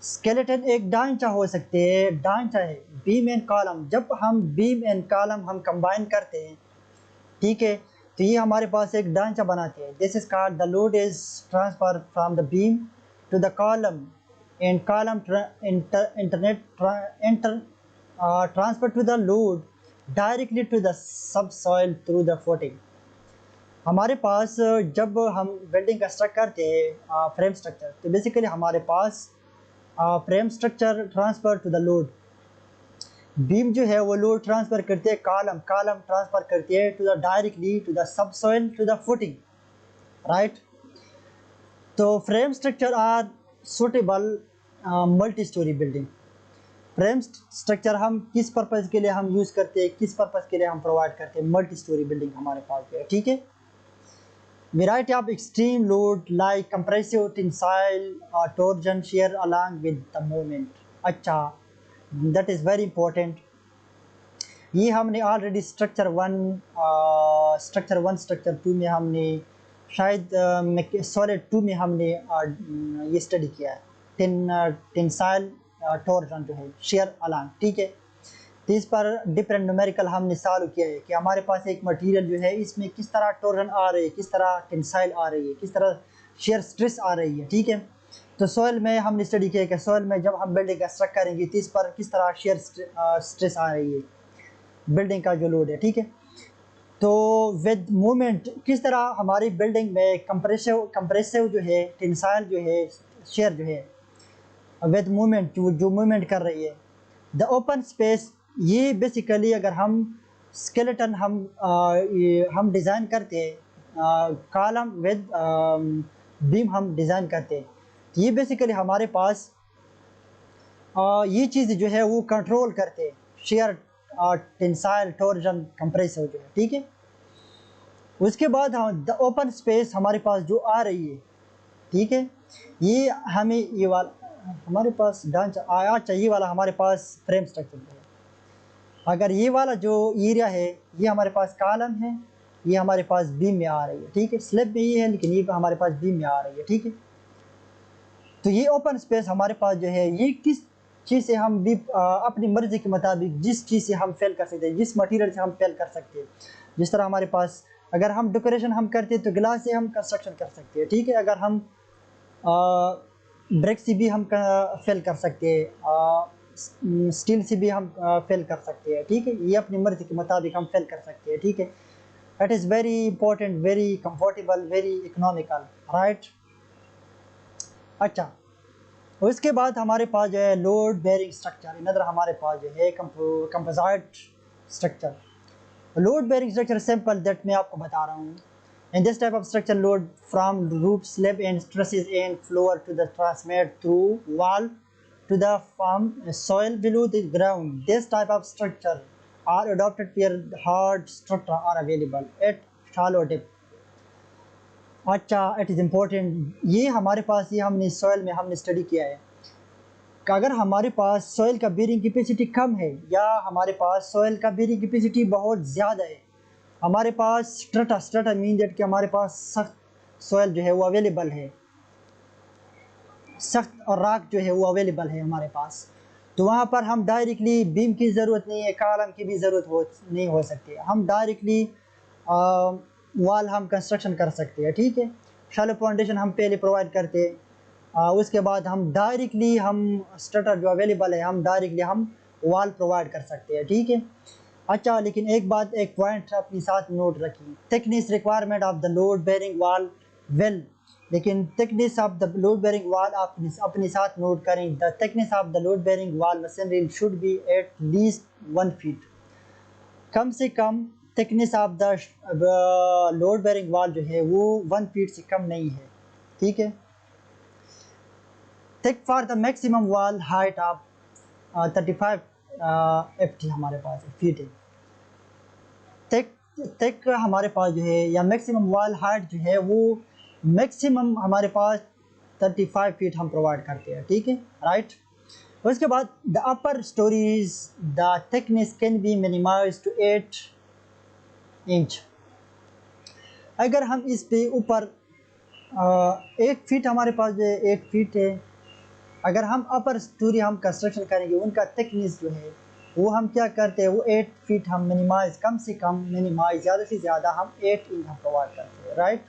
स्केलेटन एक ढांचा हो सकते हैं, ढांचा है बीम एंड कॉलम। जब हम बीम एंड कॉलम हम कंबाइन करते हैं, ठीक है, तो ये हमारे पास एक ढांचा बनाते हैं। This is called the load is transfer from the beam to the column and column transfer to the load directly to the subsoil through the footing. हमारे पास जब हम बिल्डिंग कंस्ट्रक्ट करते हैं फ्रेम स्ट्रक्चर, तो बेसिकली हमारे पास frame structure transfer to the load, beam जो है वो लोड ट्रांसफर करते हैं, कॉलम ट्रांसफर करते हैं to the directly to the subsoil to the footing, right. तो frame structure are suitable multi storey building. Frame structure हम किस पर्पज़ के लिए हम यूज़ करते हैं, किस पर्पज़ के लिए हम प्रोवाइड करते हैं, मल्टी स्टोरी बिल्डिंग हमारे पास है, ठीक है। Variety of extreme load like compressive, tensile, torsion, shear along with the moment. अच्छा, that is very important. ये हमने ऑलरेडी स्ट्रक्चर 1 स्ट्रक्चर 2 में हमने शायद सॉलिड 2 में हमने ये स्टडी किया है, टेंसाइल टॉर्जन जो है, शेयर अलांग, ठीक है। तो इस पर डिफरेंट न्यूमेरिकल हमने सॉल्व किया है कि हमारे पास एक मटेरियल जो है इसमें किस तरह टॉर्जन आ रही है, किस तरह टेंसाइल आ रही है, किस तरह शेयर स्ट्रेस आ रही है, ठीक है। तो सॉइल में हमने स्टडी किया कि सॉइल में जब हम बिल्डिंग कंस्ट्रक्ट करेंगे तो इस पर किस तरह शेयर स्ट्रेस आ रही है, बिल्डिंग का जो लोड है, ठीक है। तो विद मूवमेंट किस तरह हमारी बिल्डिंग में कंप्रेसिव जो है, टेंसाइल जो है, शेयर जो है, विद मूवमेंट जो मूवमेंट कर रही है। द ओपन स्पेस, ये बेसिकली अगर हम स्केलेटन हम डिज़ाइन करते हैं, कॉलम विद बीम हम डिज़ाइन करते हैं, तो ये बेसिकली हमारे पास ये चीज़ जो है वो कंट्रोल करते हैं शेयर टेंसाइल टॉर्जन कंप्रेसिव जो है, ठीक है। उसके बाद द ओपन स्पेस हमारे पास जो आ रही है, ठीक है, ये हमें ये वाला हमारे पास ढांचा आया चाहिए वाला हमारे पास फ्रेम स्ट्रक्चर है। अगर ये वाला जो एरिया है ये हमारे पास कॉलम है, ये हमारे पास बीम में आ रही है, ठीक है, स्लैब में ये है लेकिन ये हमारे पास बीम में आ रही है, ठीक है। तो ये ओपन स्पेस हमारे पास जो है ये किस चीज़ से हम भी अपनी मर्जी के मुताबिक जिस चीज़ से हम फेल कर सकते हैं, जिस मटेरियल से हम फेल कर सकते हैं। जिस तरह हमारे पास अगर हम डेकोरेशन हम करते हैं तो ग्लास से हम कंस्ट्रक्शन कर सकते हैं, ठीक है। अगर हम ब्रिक से भी हम फेल कर सकते हैं, स्टील से भी हम फेल कर सकते हैं, ठीक है। ये अपनी मर्जी के मुताबिक हम फेल कर सकते हैं, ठीक है। It is very important, very comfortable, very economical, right. अच्छा, उसके बाद हमारे पास जो है लोड बेयरिंग स्ट्रक्चर, इधर हमारे पास जो है composite structure. Load bearing structure simple that मैं आपको बता रहा हूँ। In this type of structure, load from roof slab and trusses and floor to the transmit through wall to the farm soil below the ground. This type of structure are adopted where hard structure are available at shallow depth. अच्छा, it is important, ये हमारे पास ये हमने soil में हमने study किया है कि अगर हमारे पास सॉइल का बेरिंग कैपेसिटी कम है या हमारे पास सॉइल का बेरिंग कैपेसिटी बहुत ज़्यादा है, हमारे पास स्ट्रटा मीन दैट कि हमारे पास सख्त सॉइल जो है वो अवेलेबल है, सख्त और राख जो है वो अवेलेबल है हमारे पास, तो वहाँ पर हम डायरेक्टली बीम की ज़रूरत नहीं है, कॉलम की भी ज़रूरत नहीं हो सकती, हम डायरेक्टली वॉल हम कंस्ट्रक्शन कर सकते हैं। ठीक है, शैलो फाउंडेशन हम पहले प्रोवाइड करते हैं, उसके बाद हम डायरेक्टली हम स्ट्रटर जो अवेलेबल है हम डायरेक्टली हम वॉल प्रोवाइड कर सकते हैं। ठीक है, अच्छा, लेकिन एक बात, एक पॉइंट अपने साथ नोट रखिए, thickness requirement of the load bearing wall well, लेकिन thickness of the load bearing wall आप अपने साथ नोट करें, the thickness of the load bearing wall masonry should be at least 1 feet, कम से कम thickness of the load bearing wall जो है वो 1 फीट से कम नहीं है। ठीक है, thick for the maximum wall height of 35 FT हमारे पास फीट है, थिक हमारे पास जो है या मैक्सिमम वॉल हाइट जो है वो मैक्सिमम हमारे पास 35 फीट हम प्रोवाइड करते हैं। ठीक है, राइट। उसके बाद the upper stories the thickness can be minimise to 8 inch, अगर हम इस पे ऊपर 8 फीट हमारे पास जो है 8 फीट है, अगर हम अपर स्टोरी हम कंस्ट्रक्शन करेंगे उनका थिकनेस जो है वो हम क्या करते हैं, वो 8 फीट हम मिनिमाइज, कम से कम मिनिमाइज, ज़्यादा से ज़्यादा हम 8 इंच हम प्रोवाइड करते हैं। राइट,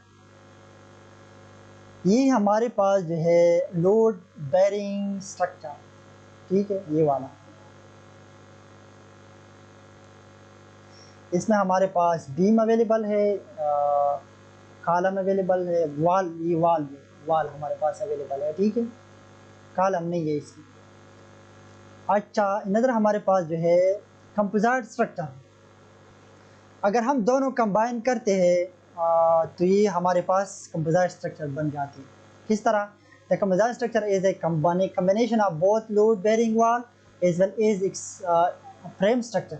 ये हमारे पास जो है लोड बेयरिंग स्ट्रक्चर। ठीक है, ये वाला, इसमें हमारे पास बीम अवेलेबल है, कॉलम अवेलेबल है, वॉल, ये वॉल हमारे पास अवेलेबल है। ठीक है, कॉलम नहीं है इसमें। अच्छा, नज़र हमारे पास जो है कंपोजिट स्ट्रक्चर, अगर हम दोनों कंबाइन करते हैं तो ये हमारे पास कंपोजिट स्ट्रक्चर बन जाती है। किस तरह? The composite structure is a combination of both load bearing wall as well as frame structure,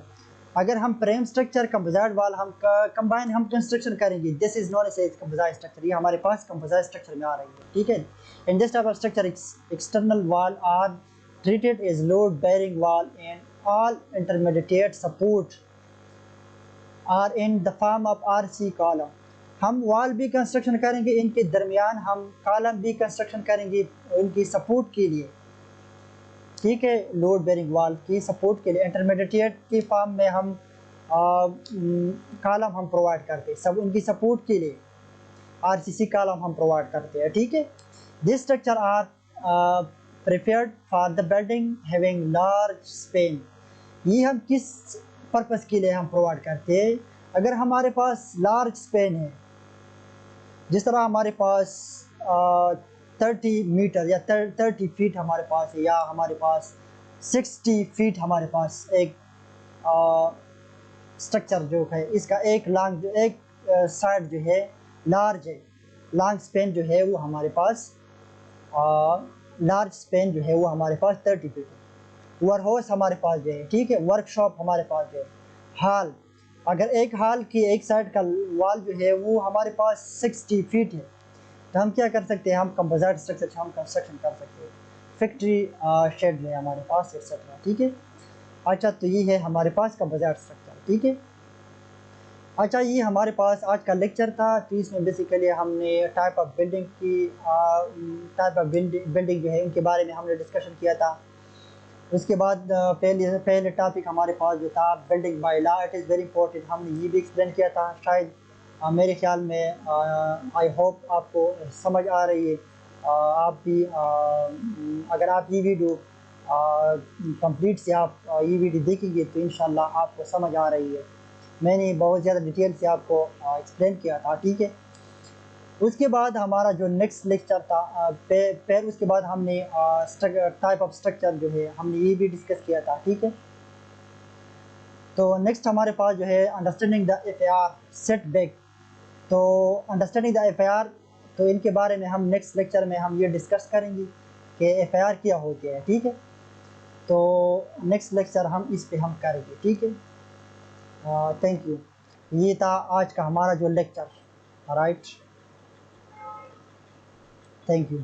अगर हम फ्रेम स्ट्रक्चर कंपोजिट वॉल हम कंबाइन हम कंस्ट्रक्शन करेंगे, this is known as composite structure, ये हमारे पास कंपोजिट स्ट्रक्चर में आ रही है। ठीक है, in this type of structure external wall are treated as load bearing wall and all intermediate support are in the form of RC column, हम wall भी construction करेंगे, इनके दरमियान हम कॉलम भी कंस्ट्रक्शन करेंगे उनकी सपोर्ट के लिए। ठीक है, लोड बेयरिंग वॉल की सपोर्ट के लिए इंटरमीडिएट के फॉर्म में हम कॉलम हम प्रोवाइड करते हैं, सब उनकी सपोर्ट के लिए RCC कॉलम हम प्रोवाइड करते हैं। ठीक है, this structure are prepared for the building having large span, ये हम किस पर्पस के लिए हम प्रोवाइड करते हैं, अगर हमारे पास लार्ज स्पेन है, जिस तरह हमारे पास 30 मीटर या 30 फीट हमारे पास है, या हमारे पास 60 फीट हमारे पास एक स्ट्रक्चर जो है, इसका एक लॉन्ग जो एक साइड जो है लार्ज है, लॉन्ग स्पेन जो है वो हमारे पास लार्ज स्पेन जो है वो हमारे पास 30 फीट है, वर्क हाउस हमारे पास जो है, ठीक है, वर्कशॉप हमारे पास जो है, हॉल, अगर एक हॉल की एक साइड का वॉल जो है वो हमारे पास 60 फीट है, तो हम क्या कर सकते हैं, हम कंपोजिट स्ट्रक्चर से हम कंस्ट्रक्शन कर सकते हैं, फैक्ट्री शेड में हमारे पास एक्सेट्रा। ठीक है, अच्छा, तो ये है हमारे पास कंपोजिट स्ट्रक्चर। ठीक है, अच्छा, ये हमारे पास आज का लेक्चर था, तो इसमें बेसिकली हमने टाइप ऑफ बिल्डिंग की टाइप ऑफ बिल्डिंग जो है उनके बारे में हमने डिस्कशन किया था। उसके बाद पहले टॉपिक हमारे पास जो था building by law, it is very important, हमने ये भी एक्सप्लेन किया था, शायद मेरे ख्याल में आई होप आपको समझ आ रही है, आप भी अगर आप ये वीडियो कंप्लीट से आप ये वीडियो देखेंगे तो इंशाल्लाह आपको समझ आ रही है, मैंने बहुत ज़्यादा डिटेल से आपको एक्सप्लेन किया था। ठीक है, उसके बाद हमारा जो नेक्स्ट लेक्चर था फिर उसके बाद हमने टाइप ऑफ स्ट्रक्चर जो है हमने ये भी डिस्कस किया था, ठीक है। तो नेक्स्ट हमारे पास जो है अंडरस्टैंडिंग द एफआईआर सेटबैक। तो अंडरस्टैंडिंग द एफआईआर, तो इनके बारे में हम नेक्स्ट लेक्चर में हम ये डिस्कस करेंगे कि एफआईआर क्या होती है, ठीक है। तो नेक्स्ट लेक्चर हम इस पे हम करेंगे, ठीक है। Thank you. ये था आज का हमारा जो लेक्चर, राइट। Thank you.